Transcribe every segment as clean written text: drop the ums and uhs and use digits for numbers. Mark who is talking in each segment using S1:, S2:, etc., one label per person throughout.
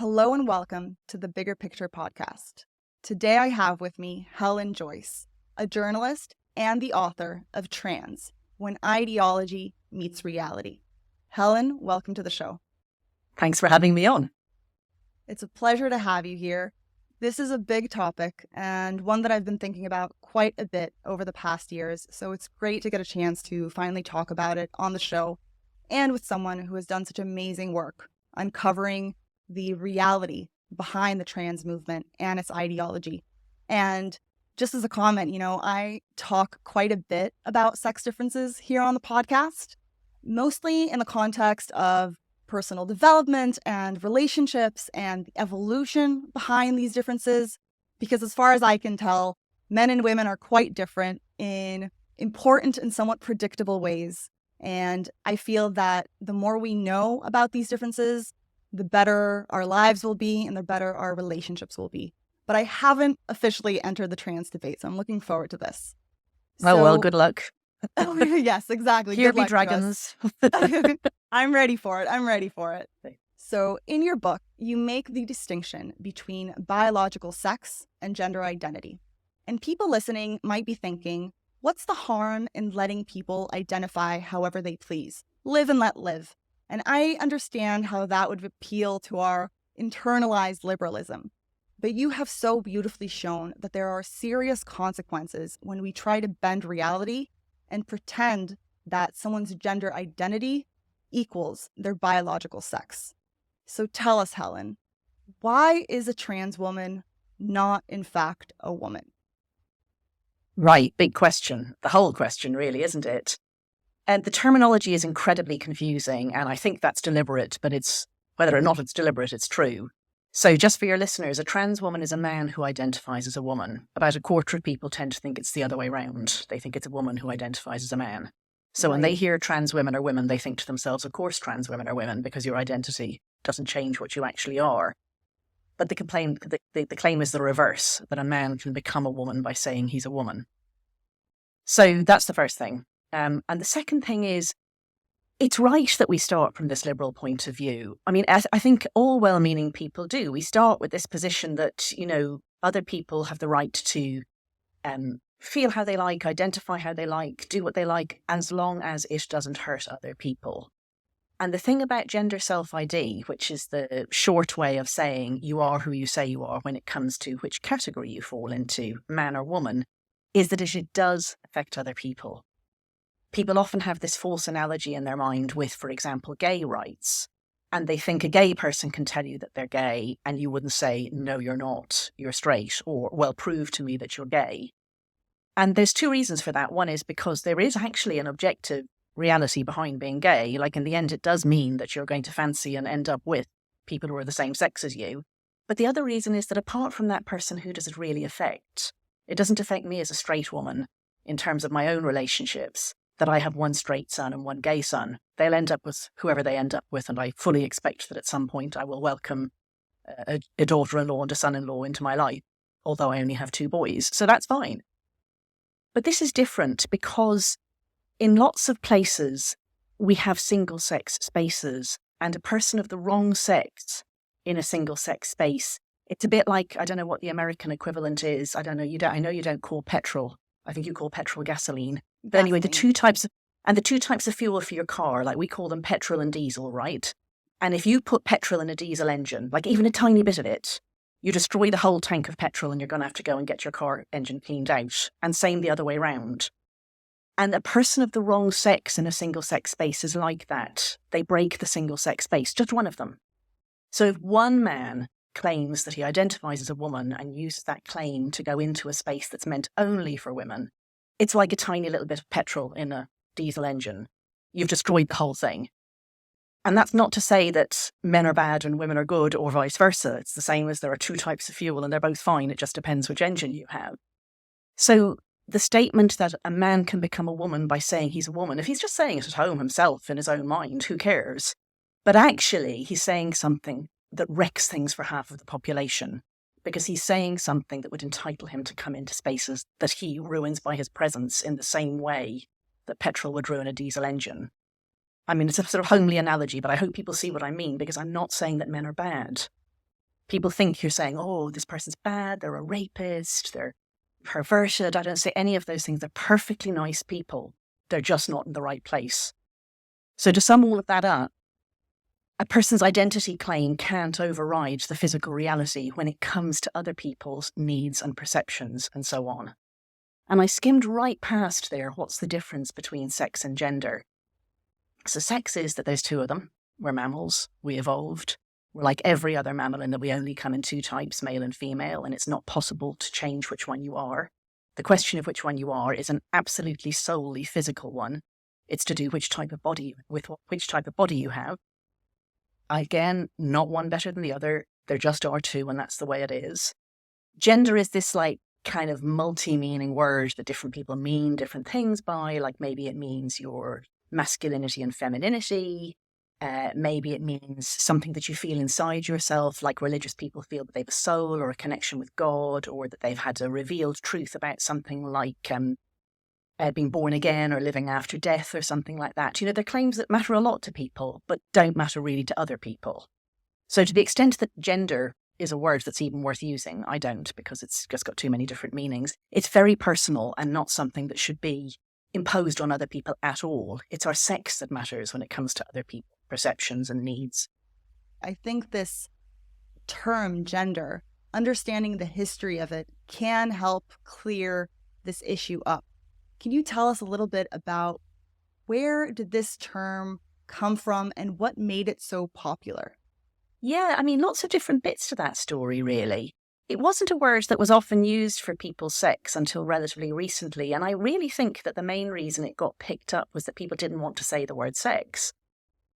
S1: Hello and welcome to the Bigger Picture podcast. Today I have with me Helen Joyce, a journalist and the author of Trans, When Ideology Meets Reality. Helen, welcome to the show.
S2: Thanks for having me on.
S1: It's a pleasure to have you here. This is a big topic and one that I've been thinking about quite a bit over the past years, so it's great to get a chance to finally talk about it on the show and with someone who has done such amazing work uncovering the reality behind the trans movement and its ideology. And just as a comment, I talk quite a bit about sex differences here on the podcast, mostly in the context of personal development and relationships and the evolution behind these differences. Because as far as I can tell, men and women are quite different in important and somewhat predictable ways. And I feel that the more we know about these differences, the better our lives will be and the better our relationships will be. But I haven't officially entered the trans debate, so I'm looking forward to this.
S2: Well, good luck.
S1: Yes, exactly.
S2: Here
S1: Good
S2: be
S1: luck,
S2: dragons.
S1: I'm ready for it. So in your book, you make the distinction between biological sex and gender identity. And people listening might be thinking, what's the harm in letting people identify however they please? Live and let live. And I understand how that would appeal to our internalized liberalism. But you have so beautifully shown that there are serious consequences when we try to bend reality and pretend that someone's gender identity equals their biological sex. So tell us, Helen, why is a trans woman not, in fact, a woman?
S2: Right, big question. The whole question, really, isn't it? And the terminology is incredibly confusing, and I think that's deliberate, but it's whether or not it's deliberate, it's true. So just for your listeners, a trans woman is a man who identifies as a woman. About a quarter of people tend to think it's the other way around. They think it's a woman who identifies as a man. So when they hear trans women are women, they think to themselves, of course trans women are women, because your identity doesn't change what you actually are. But the claim is the reverse, that a man can become a woman by saying he's a woman. So that's the first thing. And the second thing is, it's right that we start from this liberal point of view. I mean, I think all well-meaning people do. We start with this position that, other people have the right to feel how they like, identify how they like, do what they like, as long as it doesn't hurt other people. And the thing about gender self-ID, which is the short way of saying you are who you say you are when it comes to which category you fall into, man or woman, is that it does affect other people. People often have this false analogy in their mind with, for example, gay rights. And they think a gay person can tell you that they're gay and you wouldn't say, no, you're not, you're straight, or, well, prove to me that you're gay. And there's two reasons for that. One is because there is actually an objective reality behind being gay. Like in the end, it does mean that you're going to fancy and end up with people who are the same sex as you. But the other reason is that apart from that person, who does it really affect? It doesn't affect me as a straight woman in terms of my own relationships, that I have one straight son and one gay son. They'll end up with whoever they end up with, and I fully expect that at some point I will welcome a daughter-in-law and a son-in-law into my life, although I only have two boys, so that's fine. But this is different because in lots of places we have single-sex spaces, and a person of the wrong sex in a single-sex space, it's a bit like, I don't know what the American equivalent is, I know you don't call petrol, I think you call petrol gasoline. But anyway, the two types of fuel for your car, like we call them petrol and diesel, right? And if you put petrol in a diesel engine, like even a tiny bit of it, you destroy the whole tank of petrol and you're going to have to go and get your car engine cleaned out. And same the other way around. And a person of the wrong sex in a single-sex space is like that. They break the single-sex space, just one of them. So if one man claims that he identifies as a woman and uses that claim to go into a space that's meant only for women, it's like a tiny little bit of petrol in a diesel engine. You've destroyed the whole thing. And that's not to say that men are bad and women are good or vice versa. It's the same as there are two types of fuel and they're both fine. It just depends which engine you have. So the statement that a man can become a woman by saying he's a woman, if he's just saying it at home himself in his own mind, who cares? But actually he's saying something that wrecks things for half of the population, because he's saying something that would entitle him to come into spaces that he ruins by his presence in the same way that petrol would ruin a diesel engine. I mean, it's a sort of homely analogy, but I hope people see what I mean, because I'm not saying that men are bad. people think you're saying, oh, this person's bad, they're a rapist, they're perverted. I don't say any of those things. They're perfectly nice people. They're just not in the right place. So to sum all of that up, a person's identity claim can't override the physical reality when it comes to other people's needs and perceptions and so on. And I skimmed right past there, what's the difference between sex and gender? So sex is that there's two of them. We're mammals. We evolved. We're like every other mammal in that we only come in two types, male and female, and it's not possible to change which one you are. The question of which one you are is an absolutely solely physical one. It's to do which type of body you have. Again, not one better than the other. There just are two, and that's the way it is. Gender is this like kind of multi-meaning word that different people mean different things by. Like maybe it means your masculinity and femininity. Maybe it means something that you feel inside yourself, like religious people feel that they have a soul or a connection with God, or that they've had a revealed truth about something like being born again or living after death or something like that. You know, they're claims that matter a lot to people, but don't matter really to other people. So to the extent that gender is a word that's even worth using, I don't, because it's just got too many different meanings. It's very personal and not something that should be imposed on other people at all. It's our sex that matters when it comes to other people's perceptions and needs.
S1: I think this term gender, understanding the history of it, can help clear this issue up. Can you tell us a little bit about where did this term come from and what made it so popular?
S2: Yeah, I mean, lots of different bits to that story, really. It wasn't a word that was often used for people's sex until relatively recently, and I really think that the main reason it got picked up was that people didn't want to say the word sex.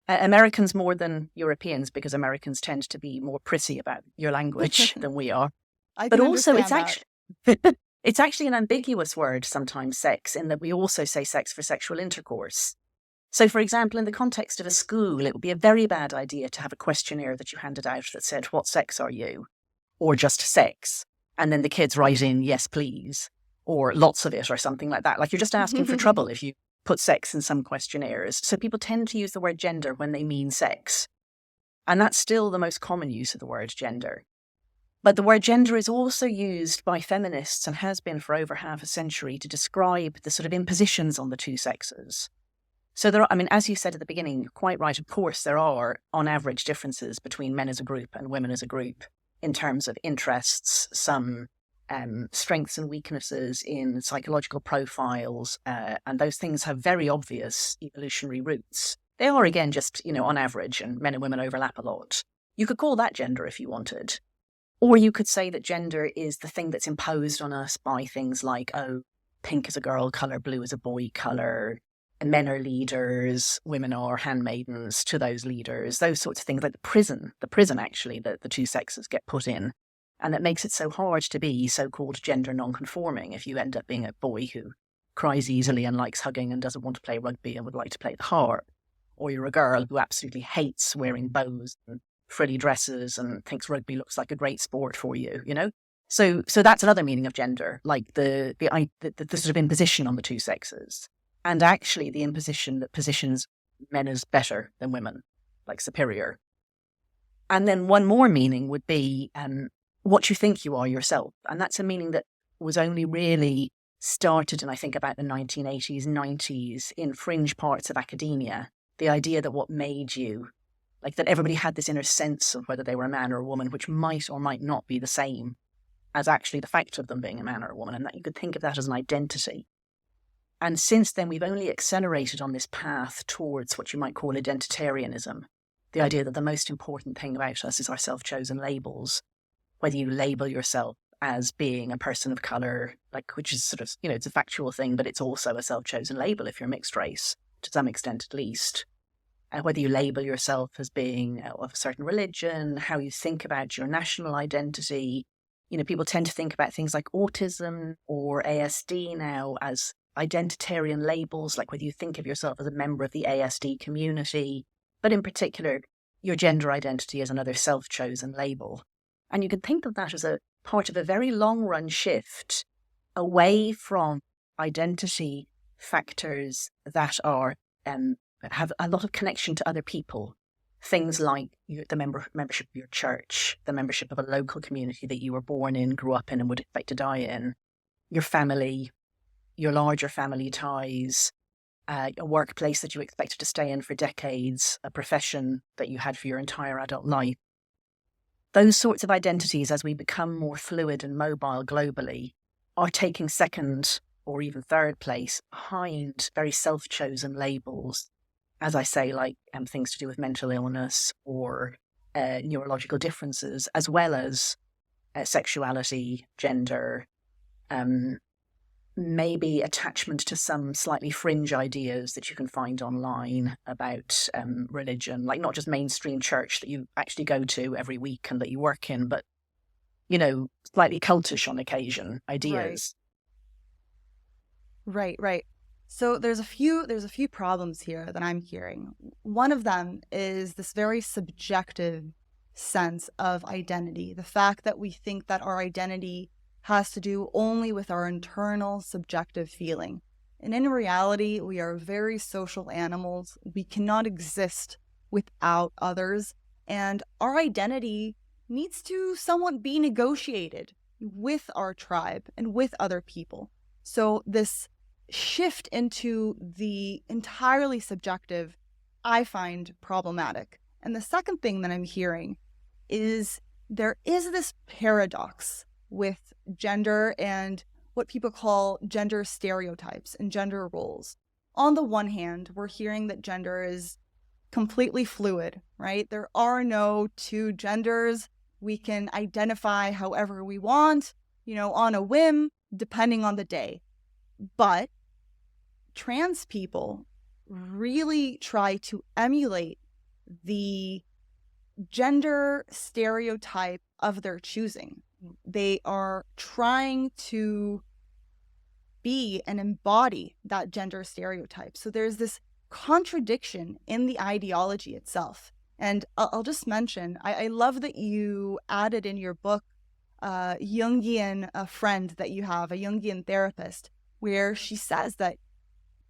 S2: Americans more than Europeans, because Americans tend to be more prissy about your language than we are. But also it's actually an ambiguous word sometimes, sex, in that we also say sex for sexual intercourse. So, for example, in the context of a school, it would be a very bad idea to have a questionnaire that you handed out that said, what sex are you? Or just sex. And then the kids write in, yes, please, or lots of it, or something like that. Like you're just asking for trouble if you put sex in some questionnaires. So people tend to use the word gender when they mean sex. And that's still the most common use of the word gender. But the word gender is also used by feminists and has been for over half a century to describe the sort of impositions on the two sexes. So there are, I mean, as you said at the beginning, you're quite right, of course, there are on average differences between men as a group and women as a group in terms of interests, some strengths and weaknesses in psychological profiles, and those things have very obvious evolutionary roots. They are, again, just, on average, and men and women overlap a lot. You could call that gender if you wanted. Or you could say that gender is the thing that's imposed on us by things like, pink is a girl colour, blue is a boy colour, and men are leaders, women are handmaidens to those leaders, those sorts of things, like the prison actually, that the two sexes get put in. And that makes it so hard to be so-called gender non-conforming if you end up being a boy who cries easily and likes hugging and doesn't want to play rugby and would like to play the harp. Or you're a girl who absolutely hates wearing bows and frilly dresses and thinks rugby looks like a great sport for you, So that's another meaning of gender, like the sort of imposition on the two sexes. And actually the imposition that positions men as better than women, like superior. And then one more meaning would be what you think you are yourself. And that's a meaning that was only really started in, I think, about the 1980s, 90s in fringe parts of academia. The idea that what made you, like that everybody had this inner sense of whether they were a man or a woman, which might or might not be the same as actually the fact of them being a man or a woman, and that you could think of that as an identity. And since then, we've only accelerated on this path towards what you might call identitarianism, the idea that the most important thing about us is our self-chosen labels, whether you label yourself as being a person of colour, which is sort of, it's a factual thing, but it's also a self-chosen label if you're mixed race, to some extent at least. Whether you label yourself as being of a certain religion, how you think about your national identity. People tend to think about things like autism or ASD now as identitarian labels, like whether you think of yourself as a member of the ASD community, but in particular, your gender identity as another self-chosen label. And you can think of that as a part of a very long-run shift away from identity factors that are have a lot of connection to other people, things like the membership of your church, the membership of a local community that you were born in, grew up in, and would expect to die in, your family, your larger family ties, a workplace that you expected to stay in for decades, a profession that you had for your entire adult life. Those sorts of identities, as we become more fluid and mobile globally, are taking second or even third place behind very self-chosen labels, as I say, like things to do with mental illness or neurological differences, as well as sexuality, gender, maybe attachment to some slightly fringe ideas that you can find online about religion, like not just mainstream church that you actually go to every week and that you work in, but, slightly cultish on occasion ideas.
S1: Right. So there's a few problems here that I'm hearing. One of them is this very subjective sense of identity, the fact that we think that our identity has to do only with our internal subjective feeling. And in reality, we are very social animals. We cannot exist without others, and our identity needs to somewhat be negotiated with our tribe and with other people. So this shift into the entirely subjective, I find problematic. And the second thing that I'm hearing is there is this paradox with gender and what people call gender stereotypes and gender roles. On the one hand, we're hearing that gender is completely fluid, right? There are no two genders. We can identify however we want, on a whim, depending on the day. But trans people really try to emulate the gender stereotype of their choosing. They are trying to be and embody that gender stereotype. So there's this contradiction in the ideology itself. And I'll just mention, I love that you added in your book a Jungian friend that you have, a Jungian therapist, where she says that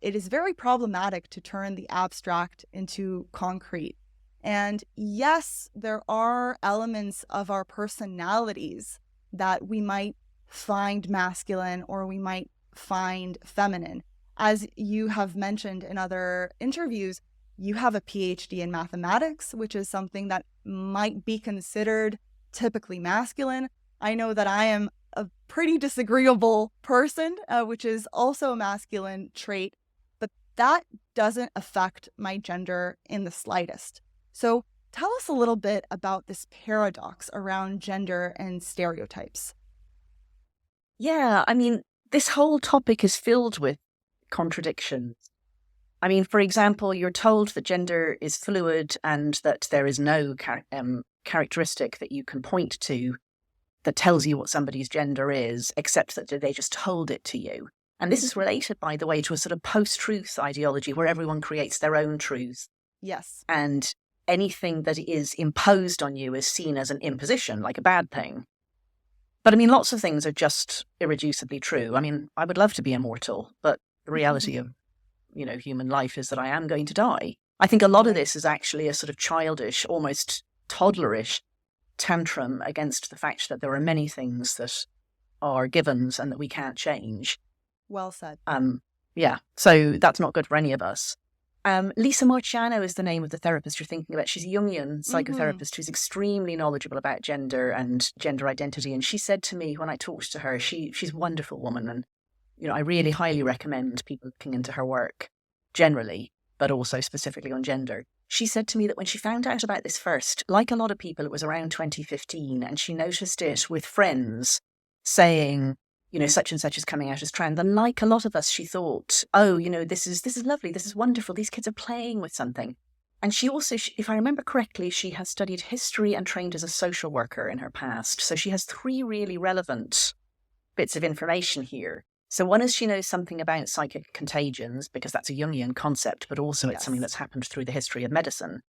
S1: it is very problematic to turn the abstract into concrete. And yes, there are elements of our personalities that we might find masculine or we might find feminine. As you have mentioned in other interviews, you have a PhD in mathematics, which is something that might be considered typically masculine. I know that I am a pretty disagreeable person, which is also a masculine trait, but that doesn't affect my gender in the slightest. So tell us a little bit about this paradox around gender and stereotypes.
S2: Yeah, this whole topic is filled with contradictions. For example, you're told that gender is fluid and that there is no characteristic that you can point to that tells you what somebody's gender is, except that they just told it to you. And this is related, by the way, to a sort of post-truth ideology where everyone creates their own truth.
S1: Yes.
S2: And anything that is imposed on you is seen as an imposition, like a bad thing. But lots of things are just irreducibly true. I would love to be immortal, but the reality of, human life is that I am going to die. I think a lot of this is actually a sort of childish, almost toddlerish tantrum against the fact that there are many things that are givens and that we can't change.
S1: Well said.
S2: Yeah, so that's not good for any of us. Lisa Marciano is the name of the therapist you're thinking about. She's a Jungian psychotherapist who's extremely knowledgeable about gender and gender identity. And she said to me when I talked to her, she's a wonderful woman. And, I really highly recommend people looking into her work generally, but also specifically on gender. She said to me that when she found out about this first, like a lot of people, it was around 2015, and she noticed it with friends saying, such and such is coming out as trans. And like a lot of us, she thought, oh, this is lovely. This is wonderful. These kids are playing with something. And she also, if I remember correctly, she has studied history and trained as a social worker in her past. So she has 3 really relevant bits of information here. So one is she knows something about psychic contagions, because that's a Jungian concept, but also it's something that's happened through the history of medicine.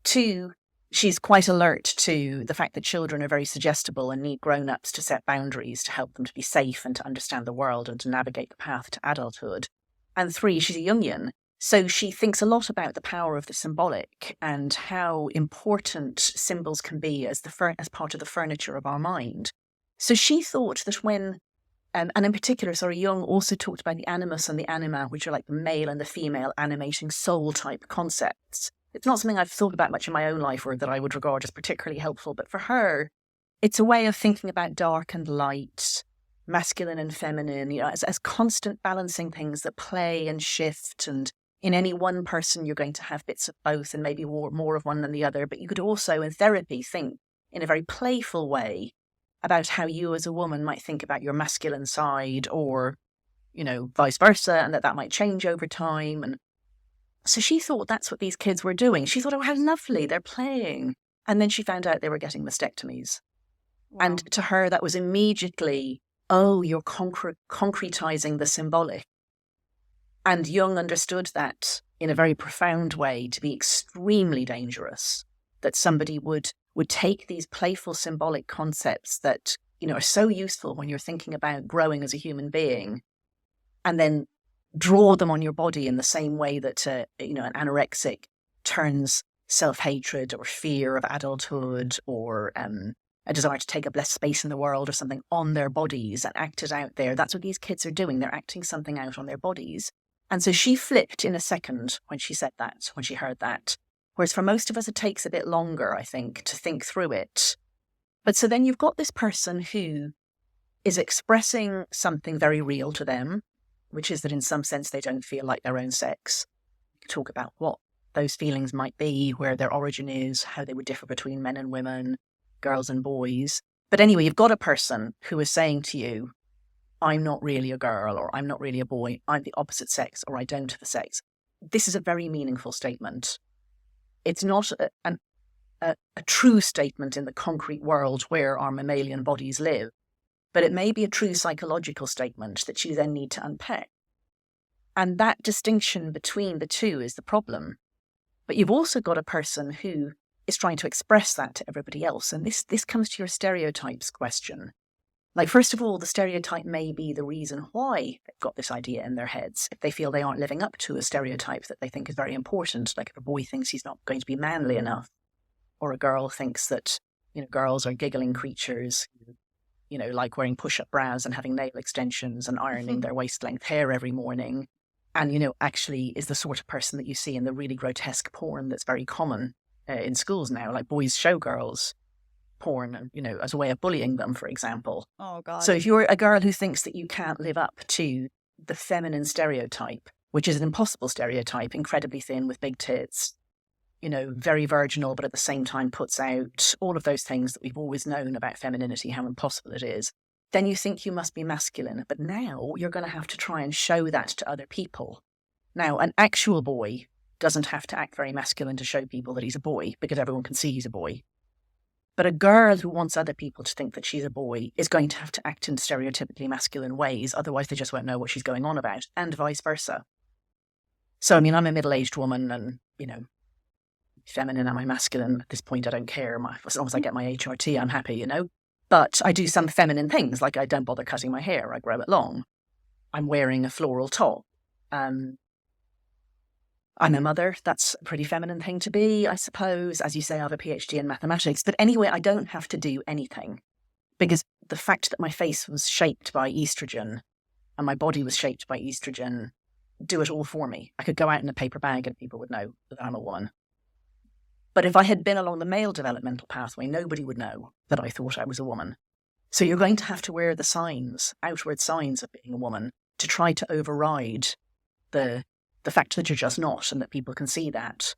S2: 2, she's quite alert to the fact that children are very suggestible and need grown-ups to set boundaries to help them to be safe and to understand the world and to navigate the path to adulthood. And 3, she's a Jungian, So she thinks a lot about the power of the symbolic and how important symbols can be as as part of the furniture of our mind. So she thought that when, and in particular, Jung also talked about the animus and the anima, which are like the male and the female animating soul type concepts. It's not something I've thought about much in my own life or that I would regard as particularly helpful, but for her, it's a way of thinking about dark and light, masculine and feminine, as constant balancing things that play and shift. And in any one person, you're going to have bits of both and maybe more of one than the other. But you could also, in therapy, think in a very playful way about how you as a woman might think about your masculine side, or, vice versa, and that might change over time. And so she thought that's what these kids were doing. She thought, oh, how lovely, they're playing. And then she found out they were getting mastectomies.
S1: Wow.
S2: And to her, that was immediately, oh, you're concretizing the symbolic. And Jung understood that in a very profound way to be extremely dangerous, that somebody would take these playful symbolic concepts that, are so useful when you're thinking about growing as a human being, and then draw them on your body in the same way that, an anorexic turns self-hatred or fear of adulthood or a desire to take up less space in the world or something on their bodies and act it out there. That's what these kids are doing. They're acting something out on their bodies. And so she flipped in a second when she said that, when she heard that. Whereas for most of us, it takes a bit longer, I think, to think through it. But so then you've got this person who is expressing something very real to them, which is that in some sense they don't feel like their own sex. Talk about what those feelings might be, where their origin is, how they would differ between men and women, girls and boys. But anyway, you've got a person who is saying to you, I'm not really a girl, or I'm not really a boy, I'm the opposite sex, or I don't have a sex. This is a very meaningful statement. It's not a true statement in the concrete world where our mammalian bodies live, but it may be a true psychological statement that you then need to unpack. And that distinction between the two is the problem. But you've also got a person who is trying to express that to everybody else. And this comes to your stereotypes question. Like, first of all, the stereotype may be the reason why they've got this idea in their heads. If they feel they aren't living up to a stereotype that they think is very important, like if a boy thinks he's not going to be manly enough, or a girl thinks that, girls are giggling creatures, like wearing push-up bras and having nail extensions and ironing their waist-length hair every morning. And, actually is the sort of person that you see in the really grotesque porn that's very common in schools now, like boys show girls porn, as a way of bullying them, for example.
S1: Oh, God.
S2: So if you're a girl who thinks that you can't live up to the feminine stereotype, which is an impossible stereotype, incredibly thin with big tits, very virginal, but at the same time puts out all of those things that we've always known about femininity, how impossible it is, then you think you must be masculine. But now you're going to have to try and show that to other people. Now, an actual boy doesn't have to act very masculine to show people that he's a boy, because everyone can see he's a boy. But a girl who wants other people to think that she's a boy is going to have to act in stereotypically masculine ways, otherwise they just won't know what she's going on about, and vice versa. So, I'm a middle-aged woman and, feminine, am I masculine? At this point, I don't care. As long as I get my HRT, I'm happy, But I do some feminine things, like I don't bother cutting my hair, I grow it long. I'm wearing a floral top. I'm a mother. That's a pretty feminine thing to be, I suppose. As you say, I have a PhD in mathematics. But anyway, I don't have to do anything, because the fact that my face was shaped by estrogen and my body was shaped by estrogen do it all for me. I could go out in a paper bag and people would know that I'm a woman. But if I had been along the male developmental pathway, nobody would know that I thought I was a woman. So you're going to have to wear the signs, outward signs of being a woman, to try to override the fact that you're just not, and that people can see that.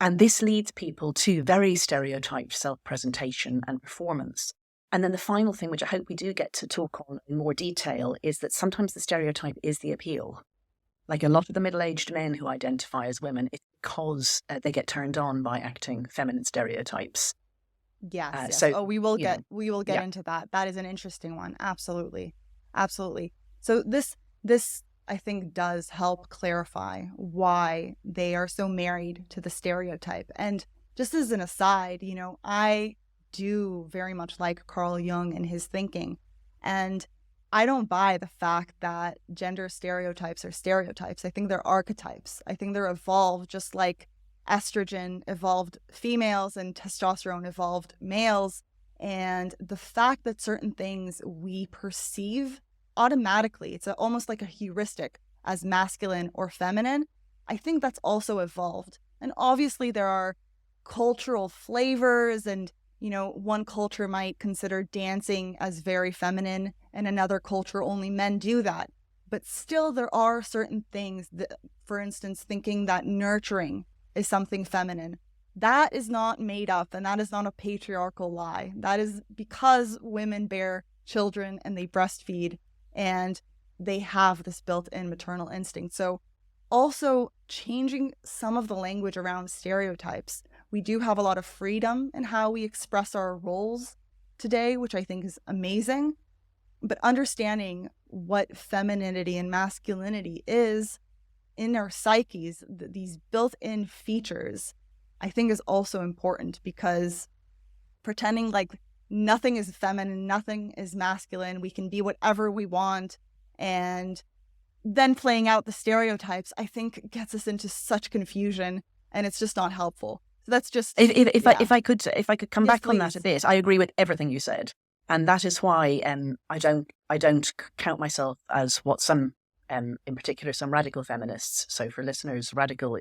S2: And this leads people to very stereotyped self-presentation and performance. And then the final thing, which I hope we do get to talk on in more detail, is that sometimes the stereotype is the appeal. Like a lot of the middle-aged men who identify as women, it's because they get turned on by acting feminine stereotypes.
S1: Yes.
S2: So,
S1: we will get into that. That is an interesting one. Absolutely. So this I think does help clarify why they are so married to the stereotype. And just as an aside, I do very much like Carl Jung and his thinking. And I don't buy the fact that gender stereotypes are stereotypes. I think they're archetypes. I think they're evolved just like estrogen evolved females and testosterone evolved males. And the fact that certain things we perceive automatically, it's almost like a heuristic as masculine or feminine, I think that's also evolved. And obviously there are cultural flavors and one culture might consider dancing as very feminine and another culture only men do that. But still there are certain things that, for instance, thinking that nurturing is something feminine, that is not made up and that is not a patriarchal lie. That is because women bear children and they breastfeed and they have this built-in maternal instinct. So also changing some of the language around stereotypes. We do have a lot of freedom in how we express our roles today, which I think is amazing. But understanding what femininity and masculinity is in our psyches, these built-in features, I think is also important, because pretending like nothing is feminine, nothing is masculine, we can be whatever we want, and then playing out the stereotypes, I think gets us into such confusion, and it's just not helpful. So that's just
S2: if I could come
S1: Yes,
S2: back on that a bit. I agree with everything you said, and that is why I don't count myself as what some in particular some radical feminists. So for listeners, radical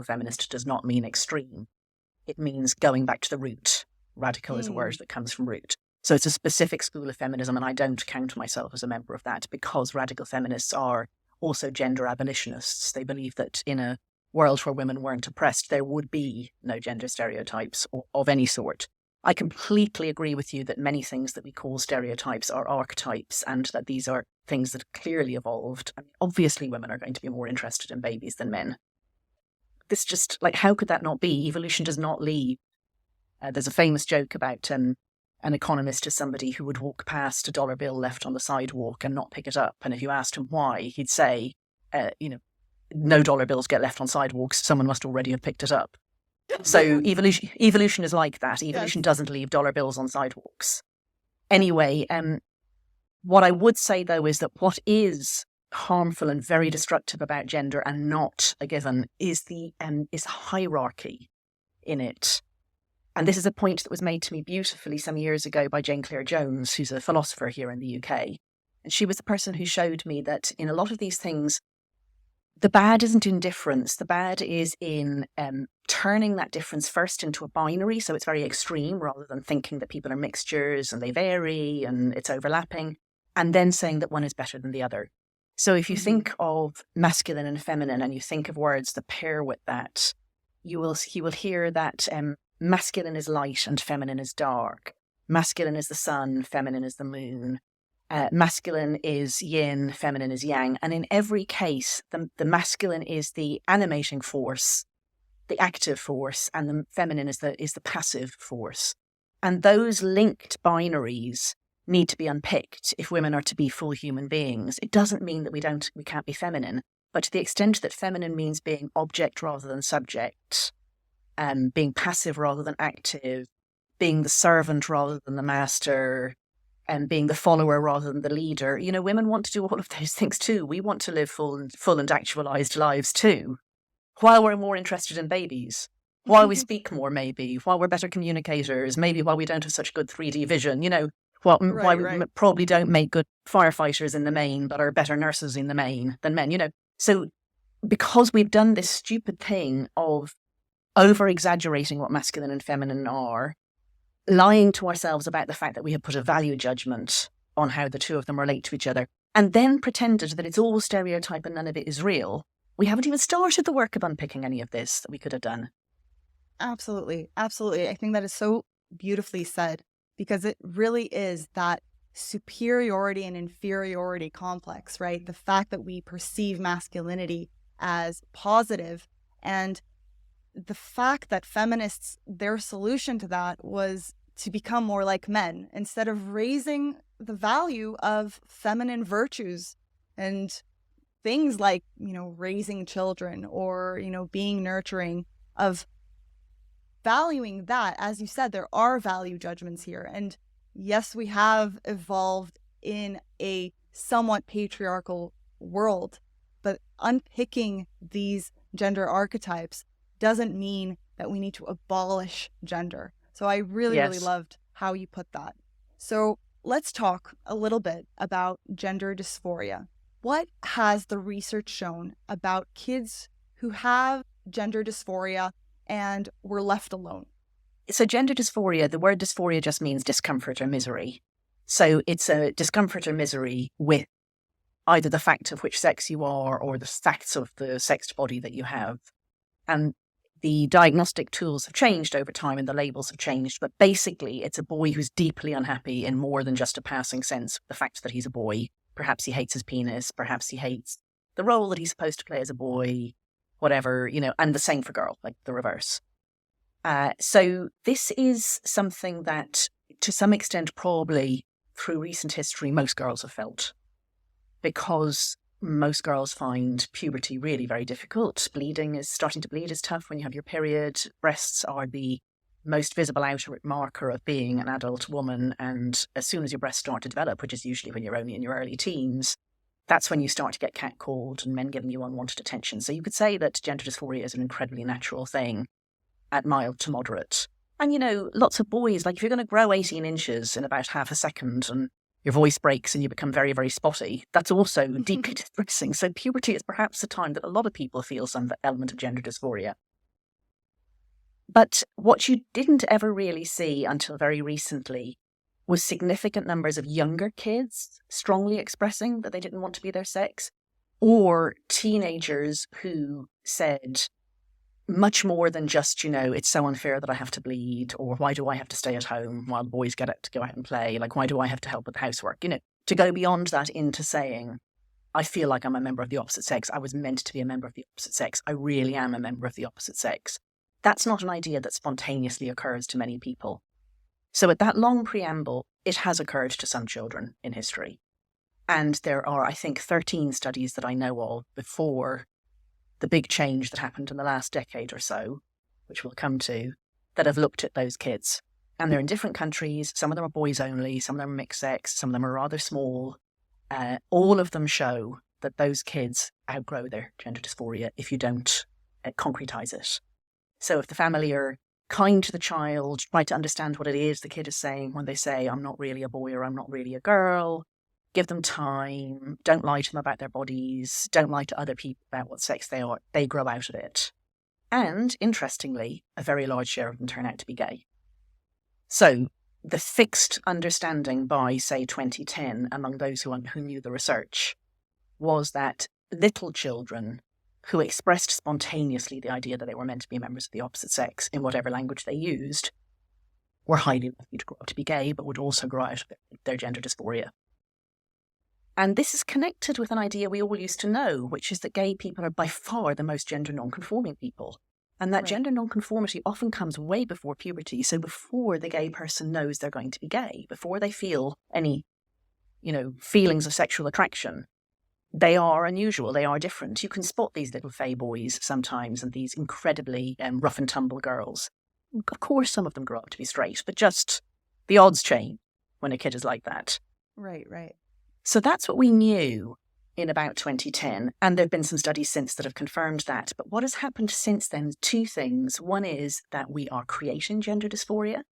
S2: feminist does not mean extreme. It means going back to the root. Radical is a word that comes from root. So it's a specific school of feminism, and I don't count myself as a member of that, because radical feminists are also gender abolitionists. They believe that in a world where women weren't oppressed, there would be no gender stereotypes of any sort. I completely agree with you that many things that we call stereotypes are archetypes, and that these are things that clearly evolved. I mean, obviously, women are going to be more interested in babies than men. This just, like, how could that not be? Evolution does not leave. There's a famous joke about an economist to somebody who would walk past a dollar bill left on the sidewalk and not pick it up. And if you asked him why, he'd say, no dollar bills get left on sidewalks. Someone must already have picked it up. So evolution is like that. Evolution doesn't leave dollar bills on sidewalks. Anyway, what I would say, though, is that what is harmful and very destructive about gender, and not a given, is hierarchy in it. And this is a point that was made to me beautifully some years ago by Jane Clare Jones, who's a philosopher here in the UK. And she was the person who showed me that in a lot of these things, the bad isn't in difference. The bad is in turning that difference first into a binary. So it's very extreme, rather than thinking that people are mixtures and they vary and it's overlapping, and then saying that one is better than the other. So if you think of masculine and feminine, and you think of words that pair with that, you will hear that masculine is light and feminine is dark. Masculine is the sun, feminine is the moon. Masculine is yin, feminine is yang. And in every case, the masculine is the animating force, the active force, and the feminine is the passive force. And those linked binaries need to be unpicked if women are to be full human beings. It doesn't mean that we can't be feminine, but to the extent that feminine means being object rather than subject, being passive rather than active, being the servant rather than the master, and being the follower rather than the leader. Women want to do all of those things too. We want to live full and actualized lives too, while we're more interested in babies, while we speak more, maybe, while we're better communicators, maybe while we don't have such good 3D vision, why we probably don't make good firefighters in the main, but are better nurses in the main than men, So because we've done this stupid thing of over-exaggerating what masculine and feminine are, lying to ourselves about the fact that we have put a value judgment on how the two of them relate to each other, and then pretended that it's all stereotype and none of it is real, we haven't even started the work of unpicking any of this that we could have done.
S1: Absolutely. Absolutely. I think that is so beautifully said, because it really is that superiority and inferiority complex, right? The fact that we perceive masculinity as positive, and the fact that feminists, their solution to that was to become more like men, instead of raising the value of feminine virtues and things like, raising children or, being nurturing, of valuing that. As you said, there are value judgments here. And yes, we have evolved in a somewhat patriarchal world. But unpicking these gender archetypes doesn't mean that we need to abolish gender. So I really, really
S2: Yes.
S1: loved how you put that. So let's talk a little bit about gender dysphoria. What has the research shown about kids who have gender dysphoria and were left alone?
S2: So gender dysphoria, the word dysphoria just means discomfort or misery. So it's a discomfort or misery with either the fact of which sex you are or the facts of the sexed body that you have. And the diagnostic tools have changed over time and the labels have changed. But basically, it's a boy who's deeply unhappy in more than just a passing sense of the fact that he's a boy. Perhaps he hates his penis. Perhaps he hates the role that he's supposed to play as a boy, whatever, and the same for girl, like the reverse. So this is something that, to some extent, probably through recent history, most girls have felt, because most girls find puberty really very difficult. Starting to bleed is tough when you have your period. Breasts are the most visible outer marker of being an adult woman. And as soon as your breasts start to develop, which is usually when you're only in your early teens, that's when you start to get catcalled and men giving you unwanted attention. So you could say that gender dysphoria is an incredibly natural thing at mild to moderate. And, lots of boys, like if you're going to grow 18 inches in about half a second and your voice breaks and you become very, very spotty, that's also deeply distressing. So puberty is perhaps the time that a lot of people feel some element of gender dysphoria. But what you didn't ever really see until very recently was significant numbers of younger kids strongly expressing that they didn't want to be their sex, or teenagers who said much more than just, it's so unfair that I have to bleed, or why do I have to stay at home while boys get to go out and play? Like, why do I have to help with housework? To go beyond that into saying, I feel like I'm a member of the opposite sex. I was meant to be a member of the opposite sex. I really am a member of the opposite sex. That's not an idea that spontaneously occurs to many people. So at that long preamble, it has occurred to some children in history. And there are, I think, 13 studies that I know of before the big change that happened in the last decade or so, which we'll come to, that have looked at those kids. And they're in different countries. Some of them are boys only, some of them are mixed sex, some of them are rather small. All of them show that those kids outgrow their gender dysphoria if you don't concretize it. So if the family are kind to the child, try to understand what it is the kid is saying when they say, I'm not really a boy or I'm not really a girl, give them time, don't lie to them about their bodies, don't lie to other people about what sex they are, they grow out of it. And, interestingly, a very large share of them turn out to be gay. So the fixed understanding by, say, 2010 among those who knew the research was that little children who expressed spontaneously the idea that they were meant to be members of the opposite sex in whatever language they used were highly likely to grow up to be gay, but would also grow out of their gender dysphoria. And this is connected with an idea we all used to know, which is that gay people are by far the most gender non-conforming people. And that gender non-conformity often comes way before puberty. So before the gay person knows they're going to be gay, before they feel any, feelings of sexual attraction, they are unusual. They are different. You can spot these little fey boys sometimes and these incredibly rough and tumble girls. Of course, some of them grow up to be straight, but just the odds change when a kid is like that.
S1: Right.
S2: So that's what we knew in about 2010. And there have been some studies since that have confirmed that. But what has happened since then? Two things. One is that we are creating gender dysphoria.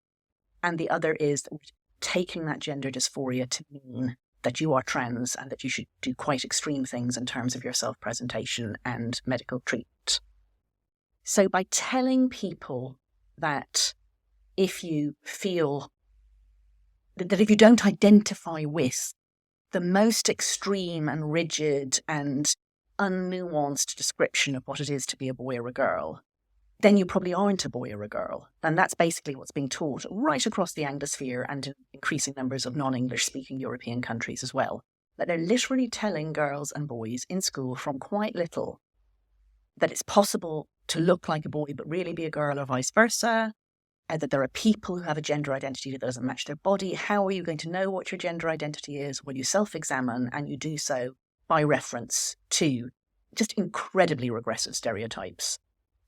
S2: And the other is that we're taking that gender dysphoria to mean that you are trans and that you should do quite extreme things in terms of your self-presentation and medical treatment. So by telling people that if you feel that if you don't identify with the most extreme and rigid and unnuanced description of what it is to be a boy or a girl, then you probably aren't a boy or a girl. And that's basically what's being taught right across the Anglosphere and in increasing numbers of non-English speaking European countries as well. That they're literally telling girls and boys in school from quite little that it's possible to look like a boy but really be a girl or vice versa, and that there are people who have a gender identity that doesn't match their body. How are you going to know what your gender identity is? Well, you self-examine, and you do so by reference to just incredibly regressive stereotypes.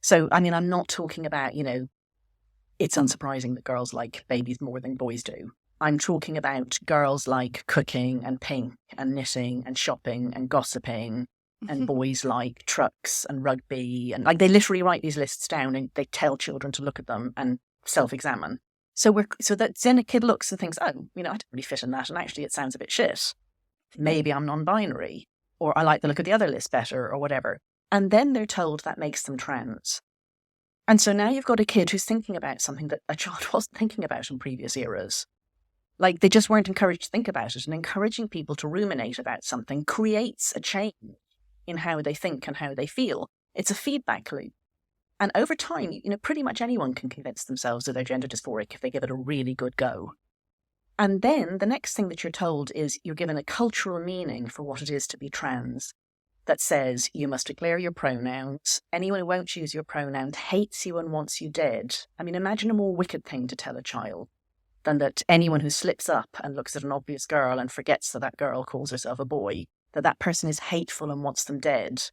S2: So, I mean, I'm not talking about, it's unsurprising that girls like babies more than boys do. I'm talking about girls like cooking and pink and knitting and shopping and gossiping, and boys like trucks and rugby. And like they literally write these lists down and they tell children to look at them and self-examine. So that then a kid looks and thinks, oh, I don't really fit in that. And actually it sounds a bit shit. Maybe I'm non-binary, or I like the look of the other list better, or whatever. And then they're told that makes them trans. And so now you've got a kid who's thinking about something that a child wasn't thinking about in previous eras. Like they just weren't encouraged to think about it, and encouraging people to ruminate about something creates a change in how they think and how they feel. It's a feedback loop. And over time, pretty much anyone can convince themselves that they're gender dysphoric if they give it a really good go. And then the next thing that you're told is you're given a cultural meaning for what it is to be trans that says you must declare your pronouns. Anyone who won't use your pronouns hates you and wants you dead. I mean, imagine a more wicked thing to tell a child than that anyone who slips up and looks at an obvious girl and forgets that that girl calls herself a boy, that person is hateful and wants them dead.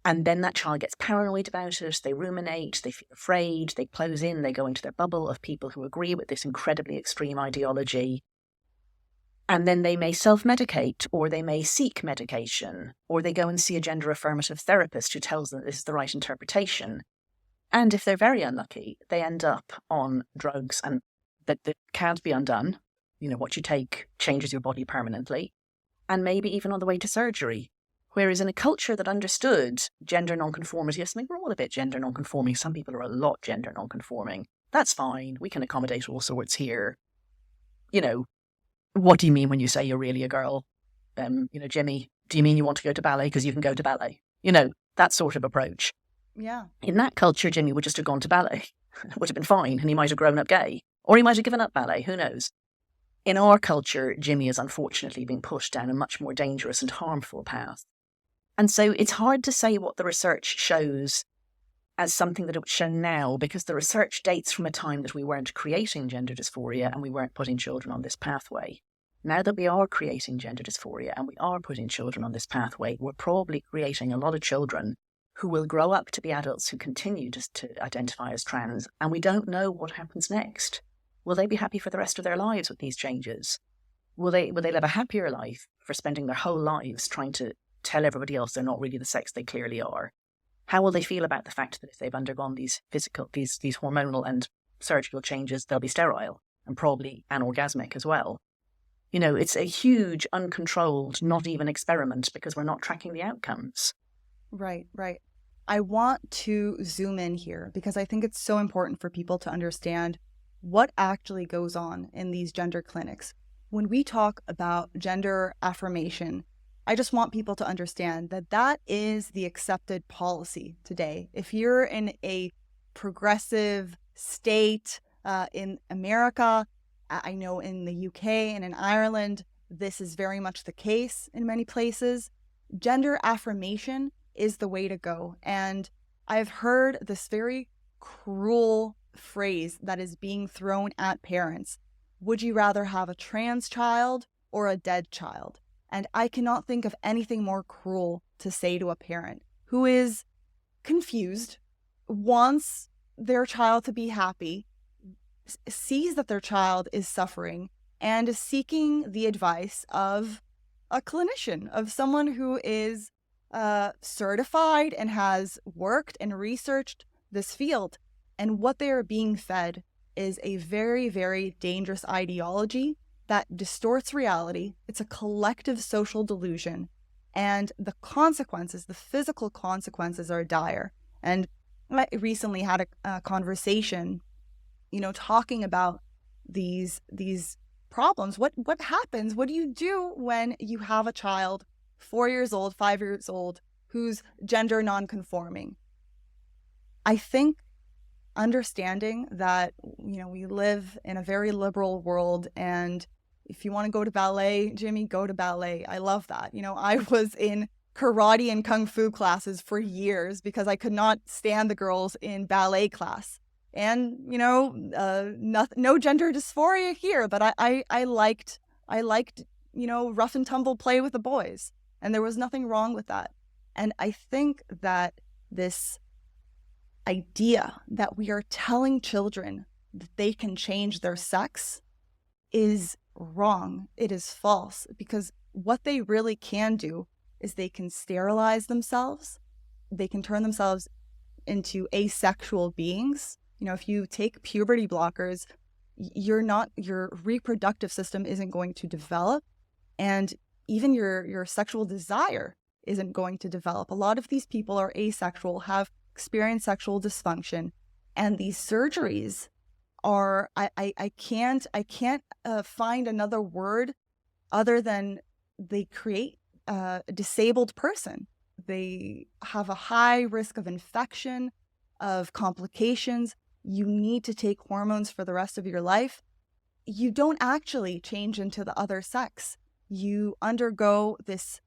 S2: And then that child gets paranoid about it, they ruminate, they feel afraid, they close in, they go into their bubble of people who agree with this incredibly extreme ideology. And then they may self-medicate, or they may seek medication, or they go and see a gender affirmative therapist who tells them this is the right interpretation. And if they're very unlucky, they end up on drugs and that can't be undone. What you take changes your body permanently, and maybe even on the way to surgery. Whereas in a culture that understood gender nonconformity, yes, I mean, we're all a bit gender nonconforming. Some people are a lot gender nonconforming. That's fine. We can accommodate all sorts here. What do you mean when you say you're really a girl? Jimmy, do you mean you want to go to ballet because you can go to ballet? That sort of approach.
S1: Yeah.
S2: In that culture, Jimmy would just have gone to ballet. It would have been fine, and he might have grown up gay. Or he might have given up ballet, who knows? In our culture, Jimmy is unfortunately being pushed down a much more dangerous and harmful path. And so it's hard to say what the research shows as something that it would show now, because the research dates from a time that we weren't creating gender dysphoria and we weren't putting children on this pathway. Now that we are creating gender dysphoria and we are putting children on this pathway, we're probably creating a lot of children who will grow up to be adults who continue to identify as trans, and we don't know what happens next. Will they be happy for the rest of their lives with these changes? Will they live a happier life for spending their whole lives trying to tell everybody else they're not really the sex they clearly are? How will they feel about the fact that if they've undergone these hormonal and surgical changes, they'll be sterile and probably anorgasmic as well? It's a huge, uncontrolled, not even experiment, because we're not tracking the outcomes.
S1: Right. I want to zoom in here because I think it's so important for people to understand what actually goes on in these gender clinics. When we talk about gender affirmation, I just want people to understand that that is the accepted policy today. If you're in a progressive state in America, I know in the UK and in Ireland, this is very much the case in many places. Gender affirmation is the way to go. And I've heard this very cruel phrase that is being thrown at parents. Would you rather have a trans child or a dead child? And I cannot think of anything more cruel to say to a parent who is confused, wants their child to be happy, sees that their child is suffering, and is seeking the advice of a clinician, of someone who is certified and has worked and researched this field. And what they are being fed is a very, very dangerous ideology that distorts reality. It's a collective social delusion. And the consequences, the physical consequences, are dire. And I recently had a conversation, talking about these problems. What happens? What do you do when you have a child 4 years old, 5 years old, who's gender nonconforming? I think understanding that, we live in a very liberal world, and if you want to go to ballet, Jimmy, go to ballet. I love that. I was in karate and kung fu classes for years because I could not stand the girls in ballet class. And, no gender dysphoria here, but I liked, rough and tumble play with the boys. And there was nothing wrong with that. And I think that this idea that we are telling children that they can change their sex is wrong. It is false, because what they really can do is they can sterilize themselves. They can turn themselves into asexual beings. If you take puberty blockers, your reproductive system isn't going to develop, and even your sexual desire isn't going to develop. A lot of these people are asexual, have experienced sexual dysfunction, and these surgeries are, I can't find another word other than they create a disabled person. They have a high risk of infection, of complications. You need to take hormones for the rest of your life. You don't actually change into the other sex. You undergo this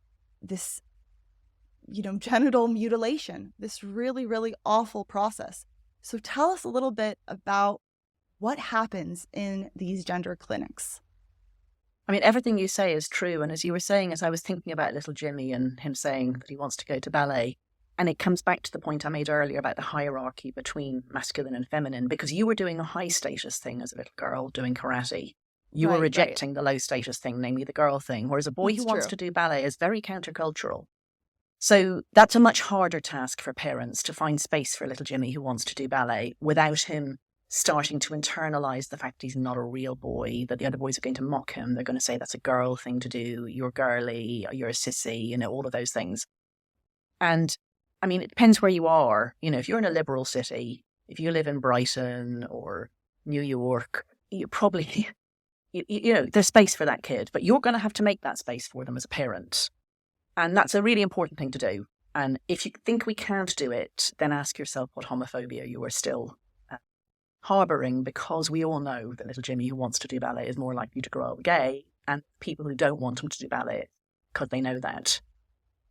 S1: genital mutilation, this really, really awful process. So tell us a little bit about what happens in these gender clinics.
S2: I mean, everything you say is true. And as you were saying, as I was thinking about little Jimmy and him saying that he wants to go to ballet, and it comes back to the point I made earlier about the hierarchy between masculine and feminine, because you were doing a high status thing as a little girl doing karate. You were rejecting the low status thing, namely the girl thing, whereas a boy who wants to do ballet is very countercultural. So that's a much harder task for parents, to find space for little Jimmy who wants to do ballet without him starting to internalize the fact he's not a real boy, that the other boys are going to mock him. They're going to say that's a girl thing to do. You're girly, you're a sissy, all of those things. And I mean, it depends where you are. If you're in a liberal city, if you live in Brighton or New York, you probably, there's space for that kid, but you're going to have to make that space for them as a parent. And that's a really important thing to do. And if you think we can't do it, then ask yourself what homophobia you are still harbouring, because we all know that little Jimmy who wants to do ballet is more likely to grow up gay, and people who don't want him to do ballet, because they know that,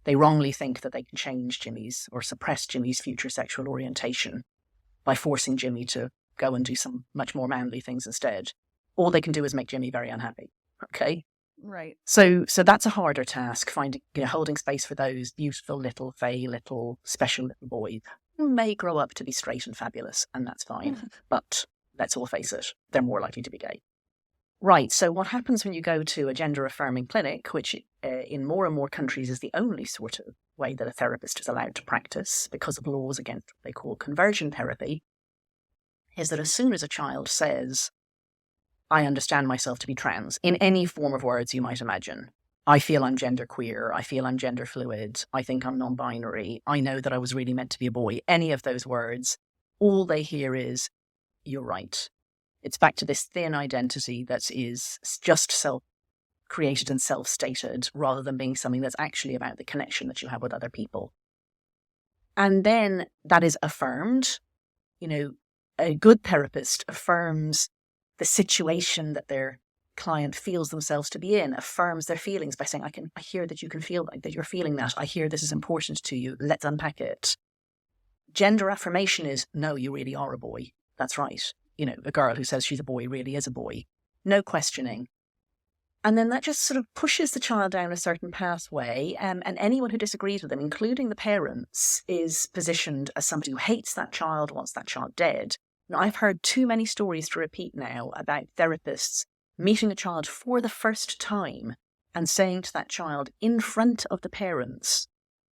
S2: they wrongly think that they can change Jimmy's or suppress Jimmy's future sexual orientation by forcing Jimmy to go and do some much more manly things instead. All they can do is make Jimmy very unhappy. Okay?
S1: Right.
S2: So that's a harder task, finding, holding space for those beautiful little, fey little, special little boys who may grow up to be straight and fabulous, and that's fine. But let's all face it, they're more likely to be gay. Right, so what happens when you go to a gender-affirming clinic, which in more and more countries is the only sort of way that a therapist is allowed to practice because of laws against what they call conversion therapy, is that as soon as a child says, I understand myself to be trans, in any form of words you might imagine. I feel I'm genderqueer. I feel I'm gender fluid. I think I'm non-binary. I know that I was really meant to be a boy. Any of those words, all they hear is, you're right. It's back to this thin identity that is just self-created and self-stated, rather than being something that's actually about the connection that you have with other people. And then that is affirmed. A good therapist affirms the situation that their client feels themselves to be in, affirms their feelings by saying, I hear that you can feel like that, you're feeling that. I hear this is important to you. Let's unpack it. Gender affirmation is, no, you really are a boy. That's right. A girl who says she's a boy really is a boy. No questioning. And then that just sort of pushes the child down a certain pathway, and anyone who disagrees with them, including the parents, is positioned as somebody who hates that child, wants that child dead. Now, I've heard too many stories to repeat now about therapists meeting a child for the first time and saying to that child in front of the parents,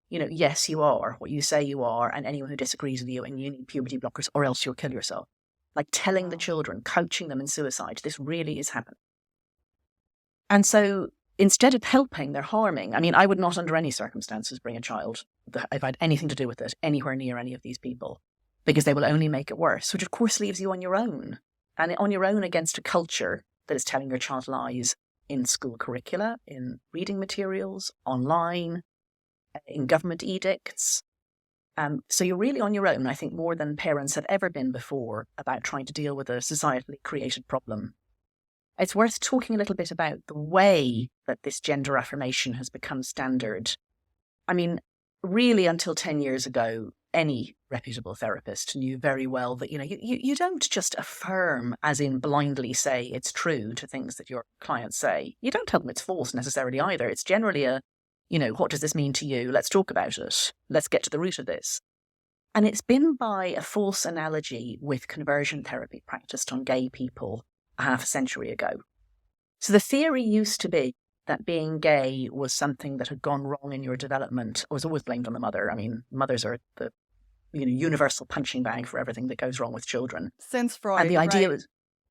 S2: yes, you are what you say you are, and anyone who disagrees with you, and you need puberty blockers or else you'll kill yourself. Like telling the children, coaching them in suicide, this really is happening. And so instead of helping, they're harming. I mean, I would not under any circumstances bring a child, if I had anything to do with it, anywhere near any of these people, because they will only make it worse, which of course leaves you on your own. And on your own against a culture that is telling your child lies in school curricula, in reading materials, online, in government edicts. So you're really on your own, I think, more than parents have ever been before about trying to deal with a societally created problem. It's worth talking a little bit about the way that this gender affirmation has become standard. I mean, really until 10 years ago, any reputable therapist knew very well that, you don't just affirm, as in blindly say it's true to things that your clients say. You don't tell them it's false necessarily either. It's generally what does this mean to you? Let's talk about it. Let's get to the root of this. And it's been by a false analogy with conversion therapy practiced on gay people a half a century ago. So the theory used to be that being gay was something that had gone wrong in your development, or was always blamed on the mother. I mean, mothers are the universal punching bag for everything that goes wrong with children.
S1: Since
S2: And
S1: Freud,
S2: the idea
S1: right?
S2: was,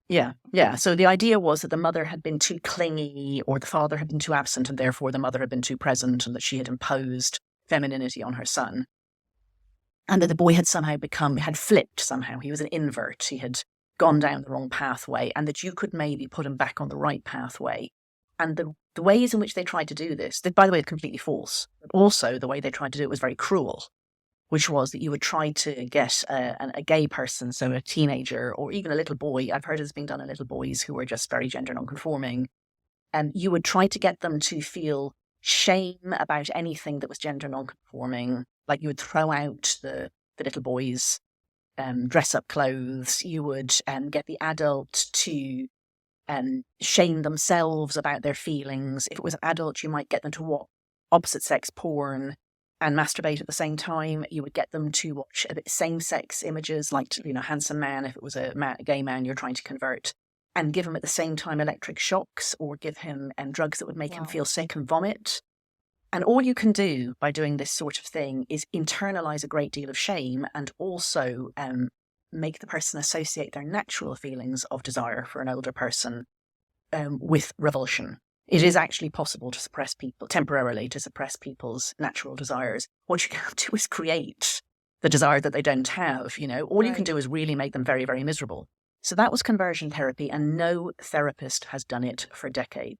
S2: yeah. So the idea was that the mother had been too clingy, or the father had been too absent, and therefore the mother had been too present, and that she had imposed femininity on her son. And that the boy had somehow had flipped somehow. He was an invert. He had gone down the wrong pathway, and that you could maybe put him back on the right pathway. And the ways in which they tried to do this, that, by the way, is completely false. But also, the way they tried to do it was very cruel, which was that you would try to get a gay person, so a teenager or even a little boy. I've heard it's being done in little boys who are just very gender nonconforming. And you would try to get them to feel shame about anything that was gender nonconforming. Like you would throw out the little boys' dress-up clothes. You would get the adult to shame themselves about their feelings. If it was an adult, you might get them to watch opposite-sex porn and masturbate at the same time. You would get them to watch a bit same-sex images, like handsome man, if it was a gay man you're trying to convert, and give him at the same time electric shocks, or give him drugs that would make him feel sick and vomit. And all you can do by doing this sort of thing is internalize a great deal of shame, and also make the person associate their natural feelings of desire for an older person with revulsion. It is actually possible to suppress people, temporarily to suppress people's natural desires. What you can do is create the desire that they don't have. All you can do is really make them very, very miserable. So that was conversion therapy, and no therapist has done it for decades.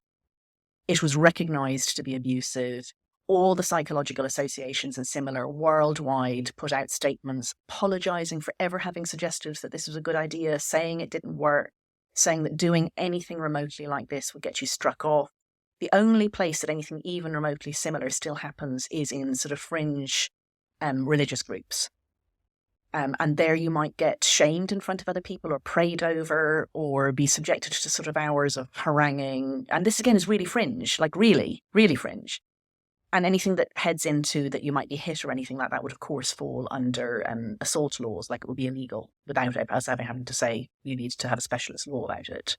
S2: It was recognized to be abusive. All the psychological associations and similar worldwide put out statements apologizing for ever having suggested that this was a good idea, saying it didn't work, saying that doing anything remotely like this would get you struck off. The only place that anything even remotely similar still happens is in sort of fringe religious groups. And there you might get shamed in front of other people, or prayed over, or be subjected to sort of hours of haranguing. And this again is really fringe, like really, really fringe. And anything that heads into that you might be hit or anything like that would, of course, fall under assault laws, like it would be illegal without us having to say you need to have a specialist law about it.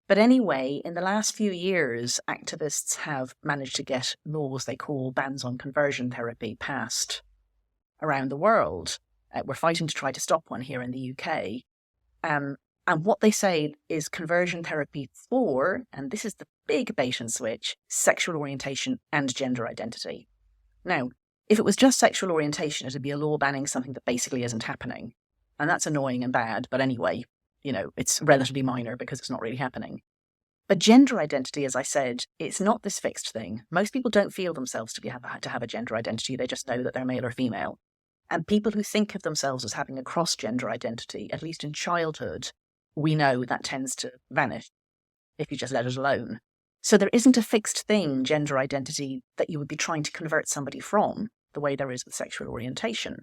S2: But anyway, in the last few years, activists have managed to get laws they call bans on conversion therapy passed around the world. We're fighting to try to stop one here in the UK. And what they say is conversion therapy for, and this is the big bait and switch, sexual orientation and gender identity. Now, if it was just sexual orientation, it'd be a law banning something that basically isn't happening. And that's annoying and bad. But anyway, it's relatively minor because it's not really happening. But gender identity, as I said, it's not this fixed thing. Most people don't feel themselves to have a gender identity. They just know that they're male or female. And people who think of themselves as having a cross-gender identity, at least in childhood, we know that tends to vanish if you just let it alone. So there isn't a fixed thing, gender identity, that you would be trying to convert somebody from, the way there is with sexual orientation.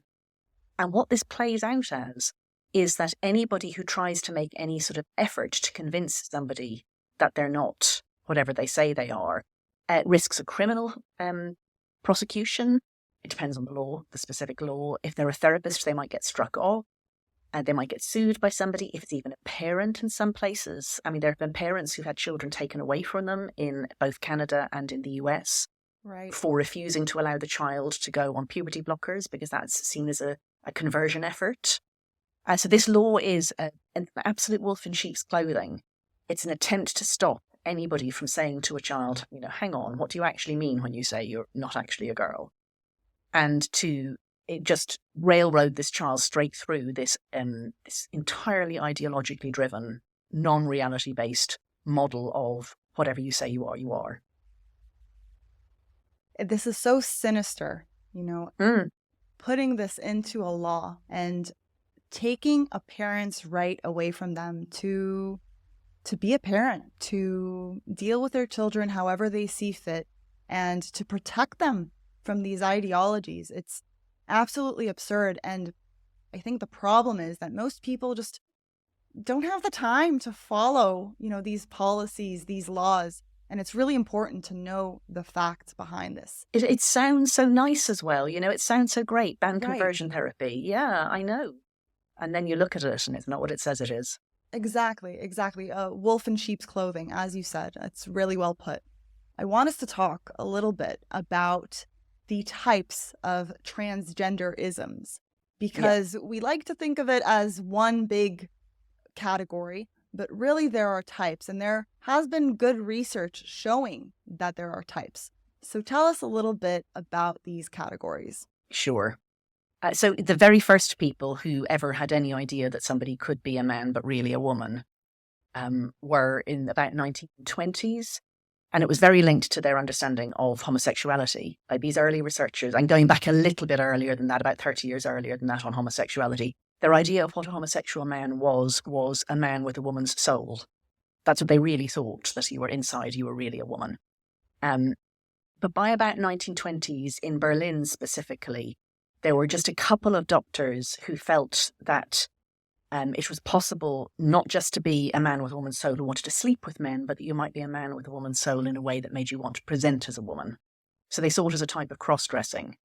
S2: And what this plays out as is that anybody who tries to make any sort of effort to convince somebody that they're not whatever they say they are, risks a criminal prosecution. It depends on the law, the specific law. If they're a therapist, they might get struck off. They might get sued by somebody. If it's even a parent in some places. I mean, there have been parents who've had children taken away from them in both Canada and in the US for refusing to allow the child to go on puberty blockers because that's seen as a conversion effort. So this law is an absolute wolf in sheep's clothing. It's an attempt to stop anybody from saying to a child, hang on, what do you actually mean when you say you're not actually a girl? And to just railroad this child straight through this entirely ideologically driven, non-reality based model of whatever you say you are.
S1: This is so sinister, putting this into a law and taking a parent's right away from them to be a parent, to deal with their children however they see fit, and to protect them from these ideologies. It's absolutely absurd. And I think the problem is that most people just don't have the time to follow, these policies, these laws. And it's really important to know the facts behind this.
S2: It sounds so nice as well. It sounds so great. Ban conversion therapy. Yeah, I know. And then you look at it and it's not what it says it is.
S1: Exactly, exactly. Wolf in sheep's clothing, as you said. It's really well put. I want us to talk a little bit about the types of transgenderisms
S2: Yeah,
S1: because we like to think of it as one big category, but really there are types, and there has been good research showing that there are types. So tell us a little bit about these categories.
S2: sure. So the very first people who ever had any idea that somebody could be a man but really a woman were in about 1920s. And it was very linked to their understanding of homosexuality. Like these early researchers, and going back a little bit earlier than that, about 30 years earlier than that on homosexuality, their idea of what a homosexual man was a man with a woman's soul. That's what they really thought, that you were inside, you were really a woman. Um, but by about 1920s, in Berlin specifically, there were just a couple of doctors who felt that it was possible not just to be a man with a woman's soul who wanted to sleep with men, but that you might be a man with a woman's soul in a way that made you want to present as a woman. So they saw it as a type of cross-dressing.